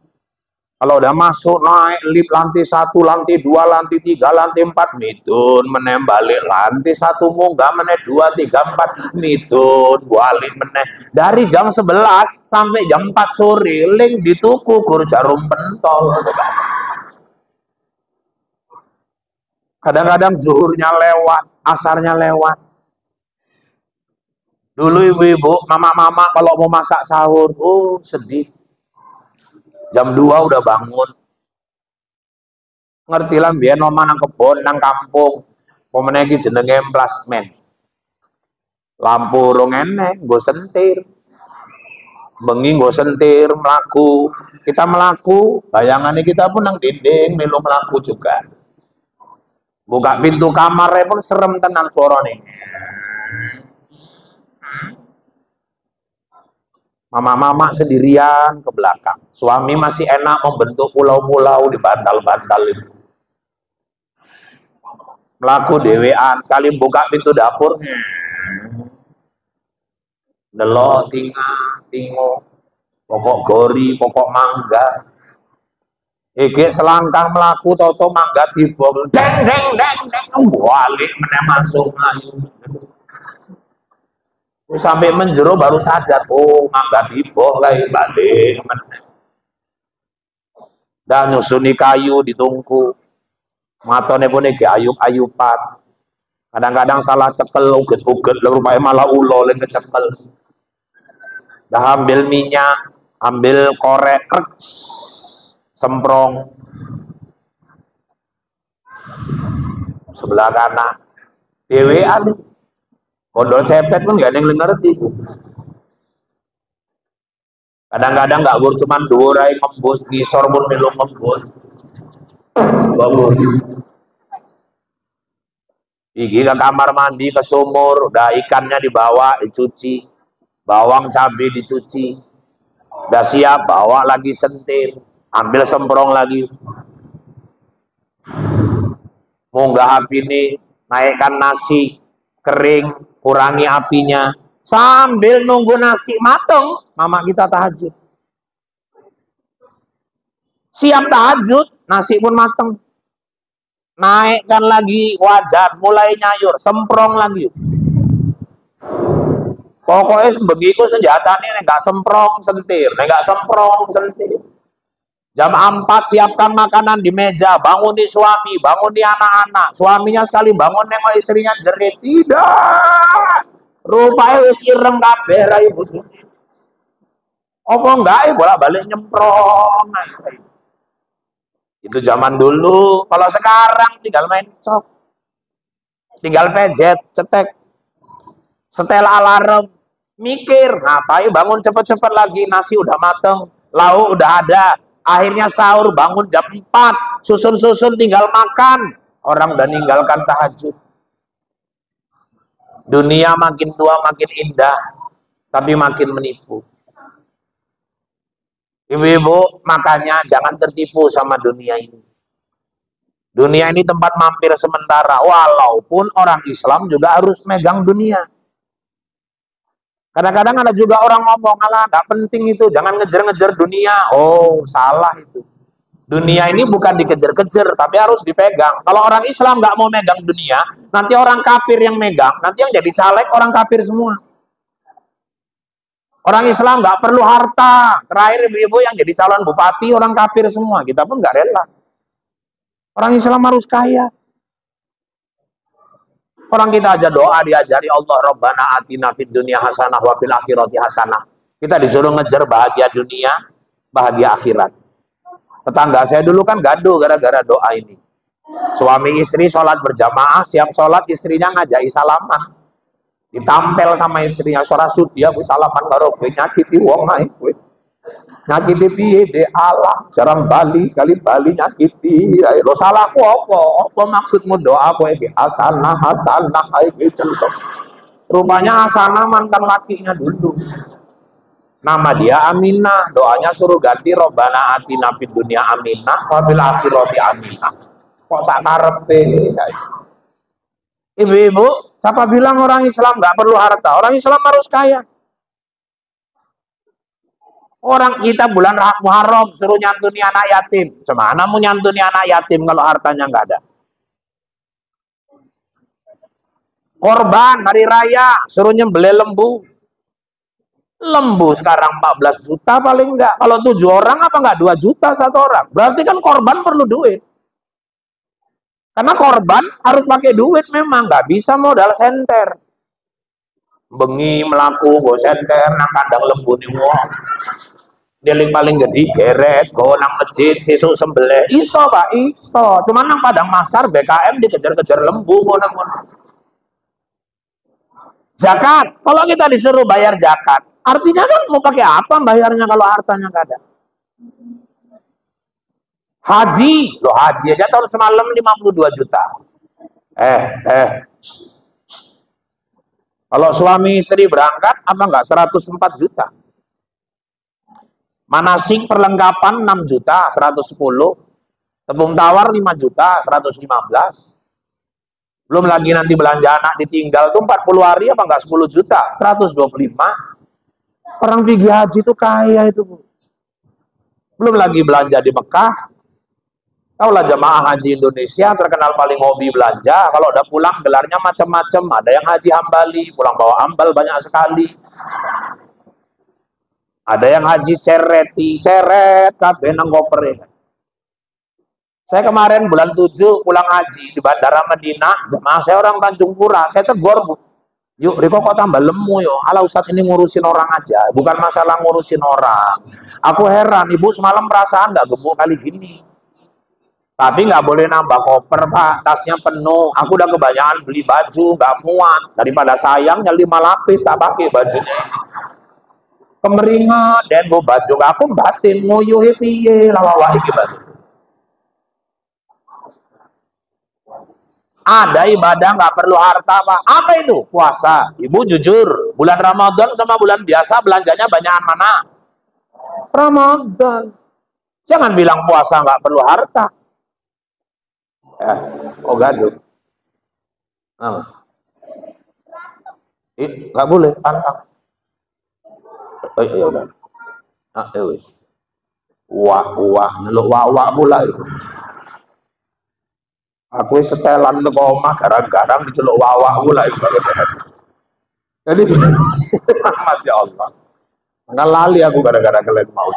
Kalau udah masuk, naik lift lantai 1, lantai 2, lantai 3, lantai 4, midun, meneh balik lantai 1, munggah meneh 2, 3, 4, midun, balik meneh. Dari jam 11 sampai jam 4 sore, ling dituku gur jarum pentol. Kadang-kadang zuhurnya lewat, asarnya lewat. Dulu ibu-ibu, mama-mama kalau mau masak sahur, oh sedih. Jam 2 udah bangun. Ngerti lah biyen oma nang kebon, nang kampung. Pemene iki jenenge plasmen. Lampu rong enek, nggo sentir. Bengi nggo sentir mlaku. Kita melaku, bayangannya kita pun nang dinding melu melaku juga. Buka pintu kamarnya pun serem tenan suarane. Mama-mama sendirian ke belakang. Suami masih enak membentuk pulau-pulau di bantal-bantal itu. Melaku dewean, sekali buka pintu dapur. Delok tingo, pokok gori, pokok mangga. Iki selangkah melaku toto mangga dibom. Deng deng deng deng balik meneh masuk ayu. Sampai menjero baru sadar, oh mangga diboh lagi balik. Dan nyusuni kayu ditungku. Matone pun iki ayup-ayupan. Kadang-kadang salah cekel uget-uget rupanya malah ulo yang kecekel. Dah ambil minyak, ambil korek, semprong. Sebelah kanan. Dewean. Kondol cepet pun gak ada yang ngerti. Kadang-kadang gak gur cuman durai ngembus, ngisor pun melu ngembus. Bangun. Pergi ke kamar mandi, ke sumur, udah ikannya dibawa, dicuci. Bawang cabai dicuci. Udah siap, bawa lagi sentir. Ambil semprong lagi. Munggah api ini, naikkan nasi, kering, kurangi apinya. Sambil nunggu nasi mateng, mama kita tahajud. Siap tahajud, nasi pun mateng. Naikkan lagi wajan, mulai nyayur, semprong lagi. Pokoknya begitu senjata ini nggak semprong sentir, nggak semprong sentir. Jam 4 siapkan makanan di meja, bangun di suami, bangun di anak-anak. Suaminya sekali bangun nengok istrinya jerit, tidak. Rupanya wis ireng kabeh ra ibu. Apa enggak bolak-balik nyemprong. Itu zaman dulu. Kalau sekarang tinggal main cok. Tinggal pejet, cetek. Setel alarm. Mikir, ngapain bangun cepet-cepet lagi. Nasi udah mateng, lauk udah ada. Akhirnya sahur, bangun jam 4. Susun-susun tinggal makan. Orang udah ninggalkan tahajud. Dunia makin tua makin indah, tapi makin menipu. Ibu-ibu, makanya jangan tertipu sama dunia ini. Dunia ini tempat mampir sementara, walaupun orang Islam juga harus megang dunia. Kadang-kadang ada juga orang ngomong, alah gak penting itu, jangan ngejar-ngejar dunia. Oh, salah itu. Dunia ini bukan dikejar-kejar, tapi harus dipegang. Kalau orang Islam nggak mau megang dunia, nanti orang kafir yang megang, nanti yang jadi caleg orang kafir semua. Orang Islam nggak perlu harta. Terakhir ibu-ibu yang jadi calon bupati orang kafir semua. Kita pun nggak rela. Orang Islam harus kaya. Orang kita aja doa diajari Allah, Rabbana atina fid dunya hasanah wa fil akhirati hasanah. Kita disuruh ngejar bahagia dunia, bahagia akhirat. Tetangga saya dulu kan gaduh gara-gara doa ini. Suami istri sholat berjamaah, siap sholat istrinya ngajai salaman. Ditampel sama istrinya, suara sudi aku salaman karo kowe nyakiti wong ae kowe. Nyakiti piye de Allah, jarang bali sekali bali nyakiti. Lo salahku apa? Apa maksudmu doa kowe iki hasanah hasanah ae celok. Rupanya hasanah mantan lakinya dulu. Nama dia Aminah, doanya suruh ganti Robbana atina fid dunya Aminah wa fil akhirati Aminah. Kok sak karepe. Ibu-ibu, siapa bilang orang Islam nggak perlu harta? Orang Islam harus kaya. Orang kita bulan Muharram suruh nyantuni anak yatim. Semana mau nyantuni anak yatim kalau hartanya nggak ada? Korban hari raya suruh nyembelih lembu. Lembu sekarang 14 juta paling enggak. Kalau 7 orang apa enggak 2 juta satu orang. Berarti kan korban perlu duit. Karena korban harus pakai duit memang. Nggak bisa modal senter. Bengi melaku go senter nang kandang lembu nih wong. Deling paling gede geret go nang masjid sesuk sembelih. Iso Pak, iso. Cuman nang padang masar BKM dikejar-kejar lembu ngono-ngono. Zakat, kalau kita disuruh bayar zakat, artinya kan mau pakai apa bayarnya kalau hartanya nggak ada? Haji, loh haji aja tahun semalam 52 juta. Kalau suami istri berangkat, apa enggak 104 juta? Manasik perlengkapan 6 juta, 110. Tepung tawar 5 juta, 115. Belum lagi nanti belanja anak ditinggal tuh 40 hari apa enggak 10 juta, 125. Orang pergi haji itu kaya itu, Bu. Belum lagi belanja di Mekah. Taulah jemaah haji Indonesia terkenal paling hobi belanja. Kalau udah pulang gelarnya macam-macam. Ada yang haji hambali, pulang bawa ambal banyak sekali. Ada yang haji cereti, ceret kabeh nang koper. Saya kemarin bulan 7 pulang haji di Bandara Madinah, jemaah saya orang Tanjung Pura, saya tegur, Bu. Yuk, Riko kok tambah lemu yo. Ala Ustadz ini ngurusin orang aja, bukan masalah ngurusin orang. Aku heran, Ibu semalam perasaan nggak gemuk kali gini. Tapi nggak boleh nambah koper, Pak, tasnya penuh. Aku udah kebanyakan beli baju, nggak muat. Daripada sayangnya 5 lapis, tak pakai bajunya ini. Kemeringat, dan gue baju aku batin, ngoyo piye, lawa iki baju. Ada ibadah nggak perlu harta, Pak. Apa itu? Puasa. Ibu jujur, bulan Ramadan sama bulan biasa belanjanya banyakan mana? Ramadan. Jangan bilang puasa nggak perlu harta. Oh gaduh. Nggak boleh, pantang. Ya udah. Wis. Ngeluk wak pula itu. Aku setelan ke omah garang-garang diceluk wawak pula itu. Jadi rahmat ya Allah. Nggak lali aku gara-gara kalian mau.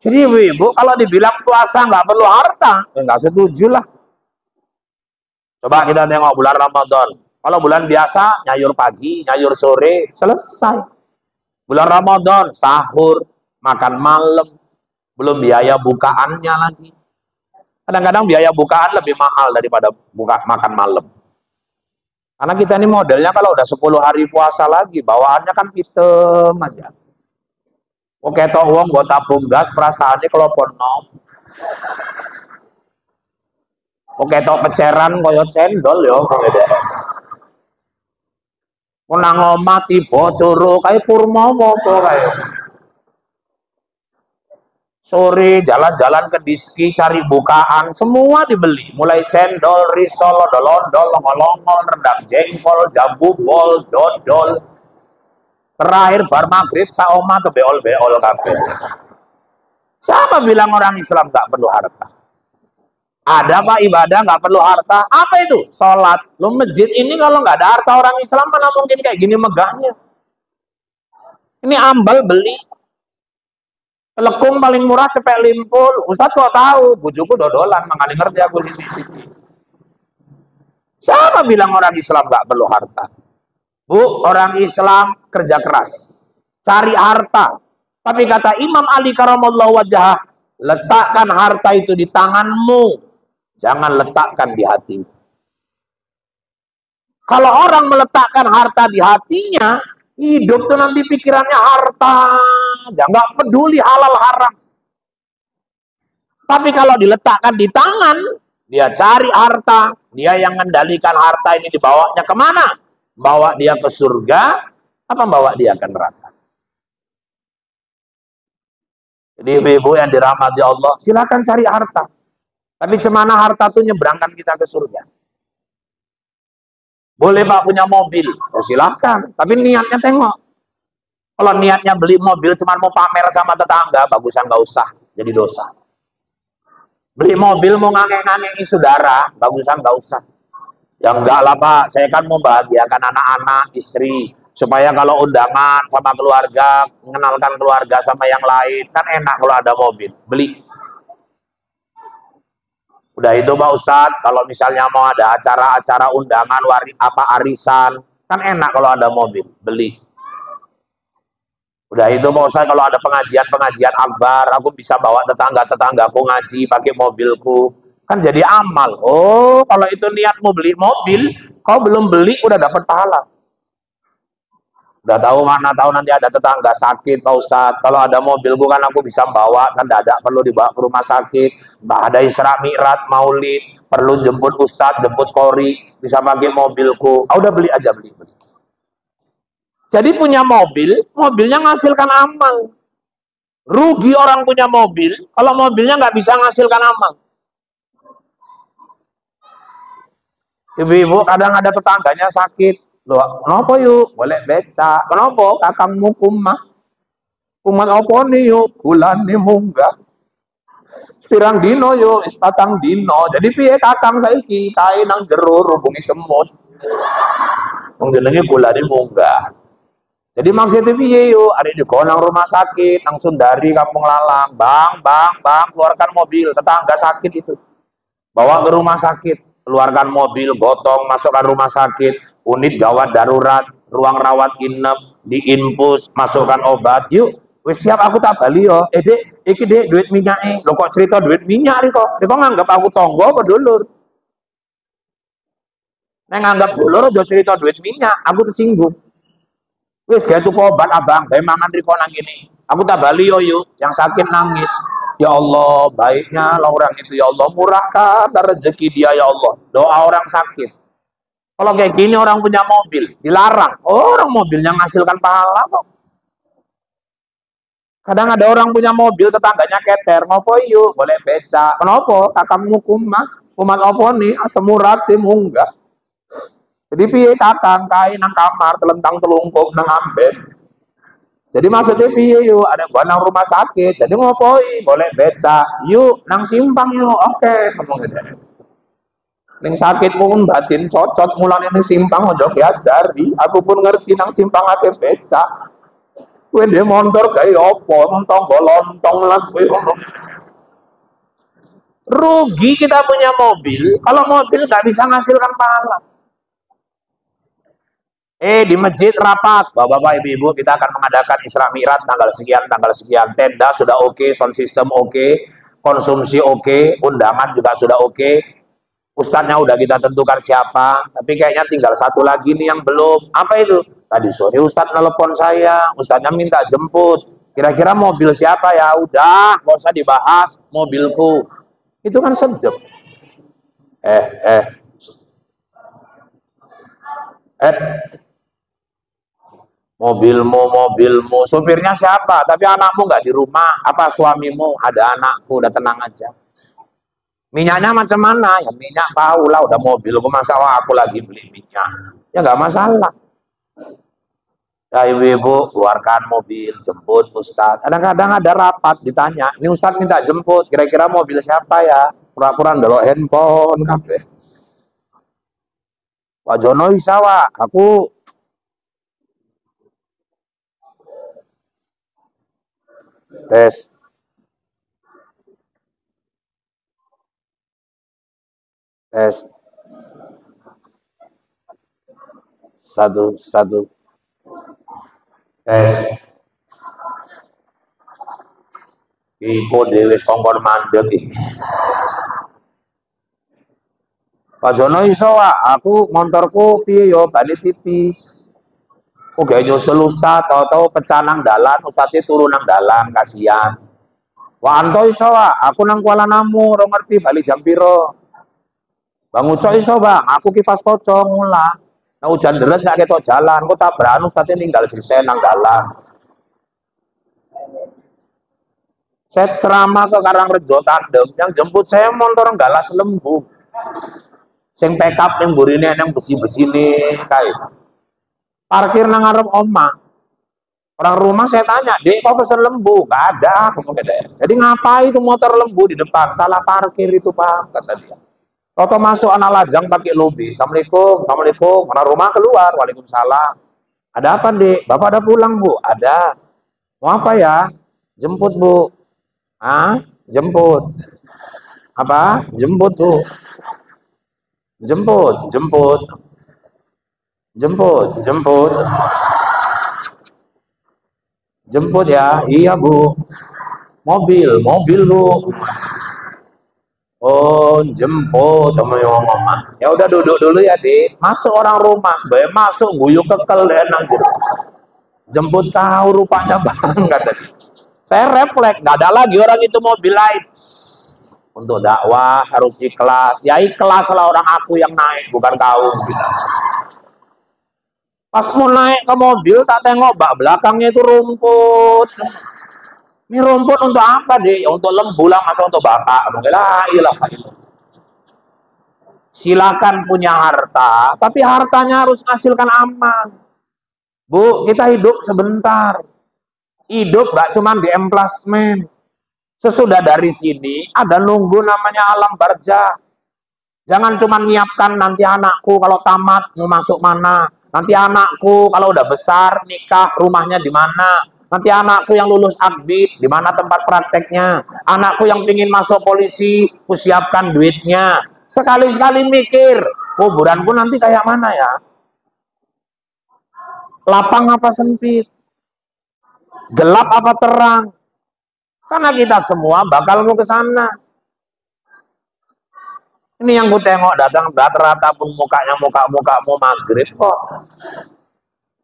Jadi ibu-ibu kalau dibilang puasa nggak perlu harta, ya nggak setuju lah. Coba kita tengok bulan Ramadan. Kalau bulan biasa nyayur pagi, nyayur sore, selesai. Bulan Ramadan sahur, makan malam, belum biaya bukaannya lagi. Kadang-kadang biaya bukaan lebih mahal daripada makan malam. Karena kita ini modelnya kalau udah 10 hari puasa lagi, bawaannya kan pitem aja. Oke, toh wong gue tabung gas, perasaannya kelopon nom. Oke, toh peceran koyo cendol yo. Menang omah tiba curu, kayak purma apa kayak. Sore jalan-jalan ke diski cari bukaan, semua dibeli. Mulai cendol, risol, odol-odol, longol-longol, rendang jengkol, jambu bol, dodol. Terakhir bar maghrib saoma ke beol-beol kabeh. Siapa bilang orang Islam nggak perlu harta? Ada Pak ibadah nggak perlu harta? Apa itu? Sholat. Lu masjid ini kalau nggak ada harta orang Islam mana mungkin kayak gini megahnya? Ini ambal beli. Lekung paling murah cepek limpul. Ustaz kok tahu? Bujuku dodolan, makanya ngerti aku sini. Siapa bilang orang Islam gak perlu harta? Bu, orang Islam kerja keras, cari harta. Tapi kata Imam Ali karamallahu wajhah, letakkan harta itu di tanganmu, jangan letakkan di hatimu. Kalau orang meletakkan harta di hatinya, hidup tuh nanti pikirannya harta, nggak peduli halal haram. Tapi kalau diletakkan di tangan, dia cari harta, dia yang mengendalikan harta ini dibawanya kemana? Bawa dia ke surga, apa bawa dia ke neraka? Jadi ibu-ibu yang dirahmati Allah, silakan cari harta. Tapi cemana harta itu nyebrangkan kita ke surga. Boleh Pak punya mobil, oh silahkan. Tapi niatnya tengok. Kalau niatnya beli mobil cuma mau pamer sama tetangga, bagusan gak usah, jadi dosa. Beli mobil mau ngangeng-ngangeng saudara, bagusan gak usah. Ya enggak lah Pak, saya kan mau bahagiakan anak-anak, istri, supaya kalau undangan sama keluarga, mengenalkan keluarga sama yang lain, kan enak kalau ada mobil, beli. Udah itu Pak Ustadz, kalau misalnya mau ada acara-acara undangan, arisan, kan enak kalau ada mobil, beli. Udah itu Pak Ustadz, kalau ada pengajian akbar, aku bisa bawa tetangga-tetanggaku ngaji pakai mobilku, kan jadi amal. Oh, kalau itu niatmu beli mobil, kau belum beli udah dapat pahala. Udah tahu mana tahu nanti ada tetangga sakit Pak Ustadz, kalau ada mobilku kan aku bisa bawa, kan tidak perlu dibawa ke rumah sakit. Ada Isra Mi'raj, Maulid, perlu jemput Ustadz, jemput Kori, bisa pakai mobilku. Udah beli aja, beli. Jadi punya mobil, mobilnya menghasilkan amal. Rugi orang punya mobil, kalau mobilnya nggak bisa menghasilkan amal. Ibu-ibu kadang ada tetangganya sakit. Loh, kenapa yuk? Boleh beca. Kenapa? Kakangmu kumah. Kumat apa nih yuk? Bulan nih munggah. Pirang dino yuk, patang dino. Jadi piye kakang saiki kae nang jero rubungi semut. Wong jenenge gulane munggah. Jadi maksudnya piye yuk? Ada di nang rumah sakit, nang Sundari Kampung Lalang. Bang, keluarkan mobil, tetangga sakit itu. Bawa ke rumah sakit, keluarkan mobil, gotong, masukkan rumah sakit. Unit gawat darurat, ruang rawat inap, diinfus, masukkan obat. Yuk, wis siap aku tak bali yo. Dek, iki dek duit minyak lo kok cerita duit minyak kok. Dia kok nganggap aku tonggo apa dulur? Nek nganggap dulur aja cerita duit minyak, aku tersinggung. Wis gawe tuku obat abang, gawe mangan riko nang kene. Aku tak bali yo yuk, yang sakit nangis. Ya Allah, baiknya orang itu ya Allah, murahkan rezeki dia ya Allah. Doa orang sakit. Kalau kayak gini orang punya mobil, dilarang. Orang mobilnya menghasilkan pahala kok. Kadang ada orang punya mobil, tetangganya keter. Ngopo yuk, boleh beca. Kenapa? Kakangmu kumat apa nih? Asam urat munggah. Jadi piye kakang, kain nang kamar, telentang telungkup nang amben. Jadi maksudnya piye yuk, ada gua nang rumah sakit. Jadi ngopoi, boleh beca. Yuk, nang simpang yuk. Oke, ngomong gitu. Ning sakit pun batin cocot mulane ning simpang ojo diajari. Aku pun ngerti nang simpang ate becak. Kowe ndek motor gawe apa? Montong lontong lah kowe ngomong. Rugi kita punya mobil, kalau mobil nggak bisa menghasilkan pahala. Di masjid rapat, bapak-bapak, ibu-ibu, kita akan mengadakan Isra Mi'raj tanggal sekian, tenda sudah oke, sound system oke, konsumsi oke, undangan juga sudah oke. Ustadznya udah kita tentukan siapa, tapi kayaknya tinggal satu lagi nih yang belum. Apa itu? Tadi sore Ustadz nelpon saya, Ustadznya minta jemput. Kira-kira mobil siapa ya? Udah, gak usah dibahas, mobilku. Itu kan sedep. Mobilmu, sopirnya siapa? Tapi anakmu nggak di rumah. Apa suamimu? Ada anakku, udah tenang aja. Minyaknya macam mana? Ya minyak tahu lah, udah mobil. Masa aku lagi beli minyak? Ya nggak masalah. Ya ibu-ibu, keluarkan mobil, jemput Ustadz. Kadang-kadang ada rapat, ditanya, ini Ustadz minta jemput, kira-kira mobil siapa ya? Pura-pura ndelok handphone, kabeh. Pak Jono bisa, Wak. Aku Tes. Tes. Satu, satu. Tes. Iku dhewe kongkon mandeg iki. Pak Jono iso aku motorku piye yo bali tipis. Kok gak nyusul ustad, tau-tau pecah nang dalan, ustadnya turun nang dalan, kasihan. Wah Anto iso aku nang Kuala Namu, ora ngerti bali jam piro. Bang Uco iso aku kipas kocok mula. Nah hujan deres gak ketok jalan, kok tabrakan ustadnya ninggal jesen nang dalan. Saya ceramah ke Karangrejo Tandem, yang jemput saya motor Galas Lembu. Sing pickup yang burine yang besi-besi nih kayak. Parkir nang ngarep oma. Orang rumah saya tanya, "Dek, kok pesen lembu?" Gak ada, jadi ngapain itu motor lembu di depan? Salah parkir itu, Pak, kata dia. Toto masuk anak lajang pakai lobi. Assalamualaikum, assalamualaikum. Orang rumah keluar, waalaikumsalam. Ada apa, Dek? Bapak ada pulang, Bu? Ada. Mau apa ya? Jemput, Bu. Ah, jemput. Apa? Jemput, Bu. Jemput, jemput. Jemput, jemput. Jemput ya? Iya, Bu. Mobil, mobil, Bu. Oh, jemput temen mama. Ya udah duduk dulu ya, Dik. Masuk orang rumah, sebagai masuk guyuk kekel enak gitu. Jemput kau rupanya Bang, kata dia. Saya refleks, nggak ada lagi orang itu mobil lain. Untuk dakwah harus ikhlas. Ya ikhlas lah orang aku yang naik, bukan kau. Gitu. Pas mau naik ke mobil, tak tengok bak belakangnya itu rumput. Ini rumput untuk apa, Dek? Ya, untuk lembu lah, masa untuk bapak. Silakan punya harta, tapi hartanya harus menghasilkan amal. Bu, kita hidup sebentar. Hidup gak cuma di emplasmen. Sesudah dari sini, ada nunggu namanya alam barzah. Jangan cuma nyiapkan nanti anakku kalau tamat mau masuk mana. Nanti anakku kalau udah besar nikah rumahnya di mana. Nanti anakku yang lulus akbid di mana tempat prakteknya. Anakku yang ingin masuk polisi, ku siapkan duitnya. Sekali-sekali mikir, kuburanku nanti kayak mana ya? Lapang apa sempit? Gelap apa terang? Karena kita semua bakal mau ke sana. Ini yang ku tengok datang rata-rata pun mukanya muka mau maghrib kok.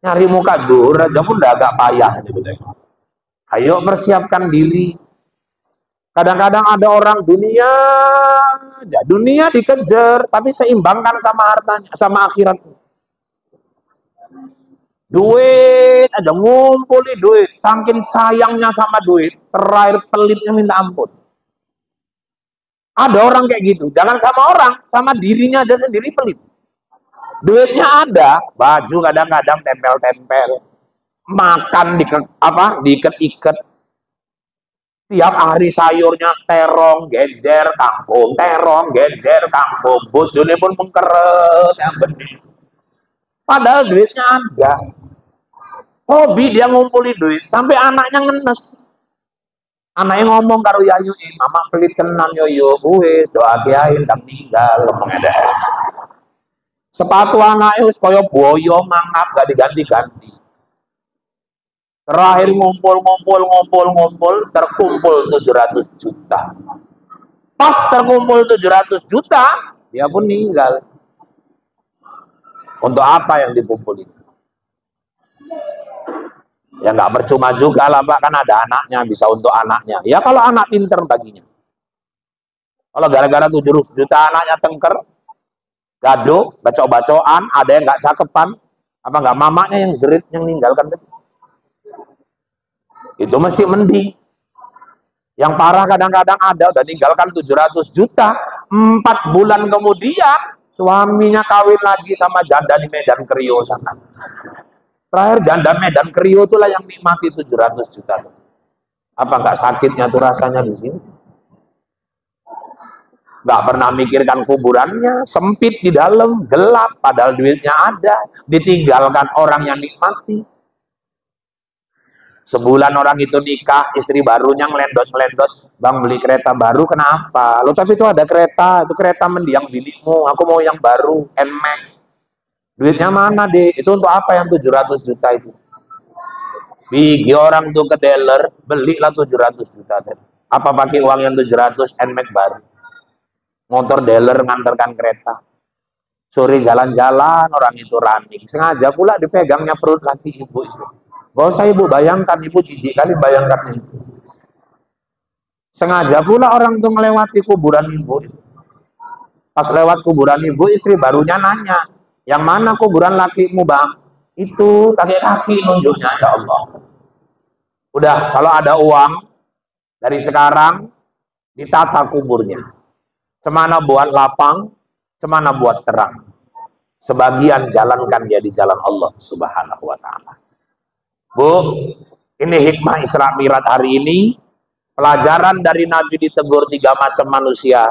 Nyari muka zuhur aja pun udah agak payah nih. Ayo persiapkan diri. Kadang-kadang ada orang dunia dikejar, tapi seimbangkan sama hartanya, sama akhiratnya. Duit ada ngumpulin duit, saking sayangnya sama duit, terakhir pelitnya minta ampun. Ada orang kayak gitu, jangan sama orang, sama dirinya aja sendiri pelit. Duitnya ada, baju kadang-kadang tempel-tempel, makan diikat-ikat. Tiap hari sayurnya terong, genjer, kangkung, terong, genjer, kangkung. Bojone pun mengkeret yang benih. Padahal duitnya ada. Hobi dia ngumpulin duit, sampai anaknya ngenes. Anaknya ngomong karo yayu, mama pelit tenan yo wis doa kiai tak tinggal ngomongnya. Sepatu anaknya wis kaya boyo mangap gak diganti-ganti. Terakhir ngumpul terkumpul 700 juta. Pas terkumpul 700 juta, dia pun meninggal. Untuk apa yang dikumpulin? Ya nggak percuma juga lah Pak, kan ada anaknya, bisa untuk anaknya. Ya kalau anak pinter baginya. Kalau gara-gara 700 juta anaknya tengker, gaduh, bacok-bacokan, ada yang nggak cakepan, apa nggak mamanya yang jerit yang ninggalkan itu masih mending. Yang parah kadang-kadang ada udah ninggalkan 700 juta, 4 bulan kemudian suaminya kawin lagi sama janda di Medan Krio sana. Terakhir janda Medan Krio itulah yang nikmati 700 juta. Apa nggak sakitnya tuh rasanya di sini? Nggak pernah mikirkan kuburannya, sempit di dalam, gelap, padahal duitnya ada, ditinggalkan orang yang nikmati. Sebulan orang itu nikah, istri barunya ngelendot-ngelendot, bang beli kereta baru kenapa? Lo tapi itu ada kereta, itu kereta mendiang binimu, aku mau yang baru, NMAX. Duitnya mana deh? Itu untuk apa yang 700 juta itu? Bigi orang tuh ke dealer, belilah 700 juta. Apa pakai uang yang 700 NMAX baru? Motor dealer nganterkan kereta. Sore jalan-jalan orang itu running. Sengaja pula dipegangnya perut laki ibu itu. Gak usah ibu bayangkan, ibu jijik kali bayangkan itu. Sengaja pula orang tuh melewati kuburan ibu. Pas lewat kuburan ibu, istri barunya nanya, yang mana kuburan lakimu bang? Itu kaki-kaki nunjuknya, ya Allah. Udah, kalau ada uang, dari sekarang ditata kuburnya. Cemana buat lapang, cemana buat terang. Sebagian jalankan dia di jalan Allah Subhanahu wa ta'ala. Bu, ini hikmah Isra Mi'raj hari ini. Pelajaran dari Nabi ditegur 3 macam manusia.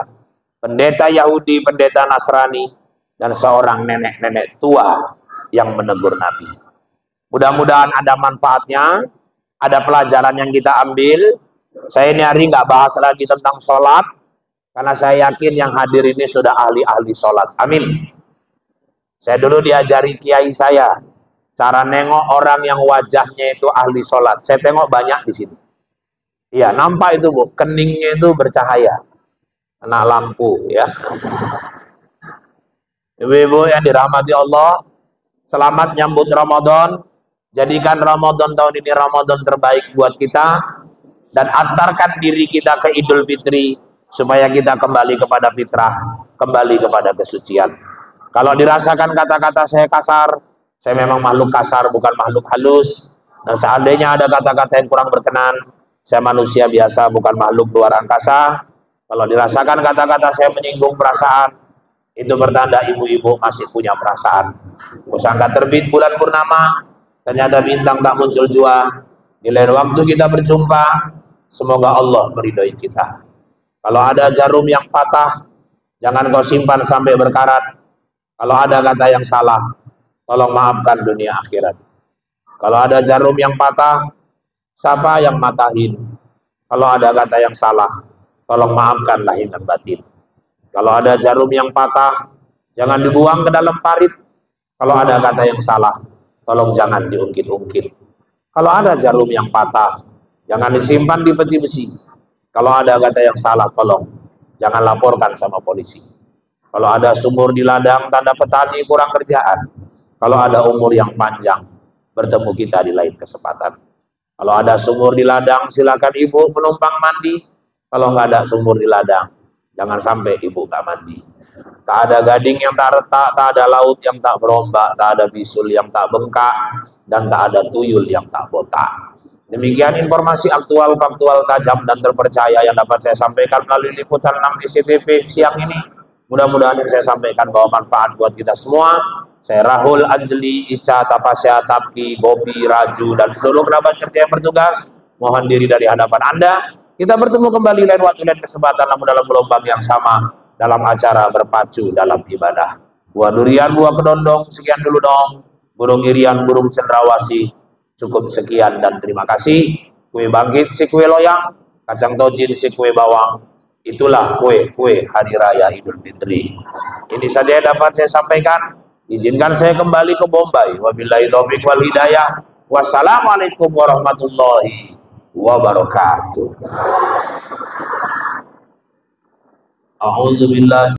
Pendeta Yahudi, pendeta Nasrani, dan seorang nenek-nenek tua yang menegur Nabi. Mudah-mudahan ada manfaatnya, ada pelajaran yang kita ambil. Saya ini hari nggak bahas lagi tentang sholat, karena saya yakin yang hadir ini sudah ahli-ahli sholat. Amin. Saya dulu diajari kiai saya, cara nengok orang yang wajahnya itu ahli sholat. Saya tengok banyak di sini. Iya, nampak itu bu, keningnya itu bercahaya. Kena lampu ya. Ibu-ibu yang dirahmati Allah, selamat nyambut Ramadan. Jadikan Ramadan tahun ini Ramadan terbaik buat kita. Dan antarkan diri kita ke Idul Fitri, supaya kita kembali kepada fitrah, kembali kepada kesucian. Kalau dirasakan kata-kata saya kasar, saya memang makhluk kasar, bukan makhluk halus. Dan seandainya ada kata-kata yang kurang berkenan, saya manusia biasa, bukan makhluk luar angkasa. Kalau dirasakan kata-kata saya menyinggung perasaan, itu bertanda ibu-ibu masih punya perasaan. Kusangka terbit bulan purnama, ternyata bintang tak muncul jua. Di lain waktu kita berjumpa, semoga Allah meridhoi kita. Kalau ada jarum yang patah, jangan kau simpan sampai berkarat. Kalau ada kata yang salah, tolong maafkan dunia akhirat. Kalau ada jarum yang patah, siapa yang matahin? Kalau ada kata yang salah, tolong maafkan lahir dan batin. Kalau ada jarum yang patah, jangan dibuang ke dalam parit. Kalau ada kata yang salah, tolong jangan diungkit-ungkit. Kalau ada jarum yang patah, jangan disimpan di peti besi. Kalau ada kata yang salah, tolong jangan laporkan sama polisi. Kalau ada sumur di ladang, tanda petani kurang kerjaan. Kalau ada umur yang panjang, bertemu kita di lain kesempatan. Kalau ada sumur di ladang, silakan ibu menumpang mandi. Kalau nggak ada sumur di ladang, jangan sampai ibu nggak mandi. Tak ada gading yang tak retak, tak ada laut yang tak berombak, tak ada bisul yang tak bengkak, dan tak ada tuyul yang tak botak. Demikian informasi aktual, faktual, tajam, dan terpercaya yang dapat saya sampaikan melalui liputan 6 CCTV siang ini. Mudah-mudahan yang saya sampaikan bawa manfaat buat kita semua. Saya Rahul, Anjeli, Ica, Tapasya, Tapki, Bobi, Raju, dan seluruh kerabat kerja yang bertugas, mohon diri dari hadapan Anda. Kita bertemu kembali lain waktu dan kesempatan, namun dalam gelombang yang sama, dalam acara berpacu dalam ibadah. Buah durian, buah kedondong, sekian dulu dong. Burung irian, burung cendrawasih, cukup sekian dan terima kasih. Kue bangkit si kue loyang, kacang tojin si kue bawang. Itulah kue-kue hari raya Idul Fitri. Ini saja yang dapat saya sampaikan. Izinkan saya kembali ke Bombay. Wabillahi taufiq wal hidayah. Wassalamualaikum warahmatullahi wabarakatuh. A'udzubillah.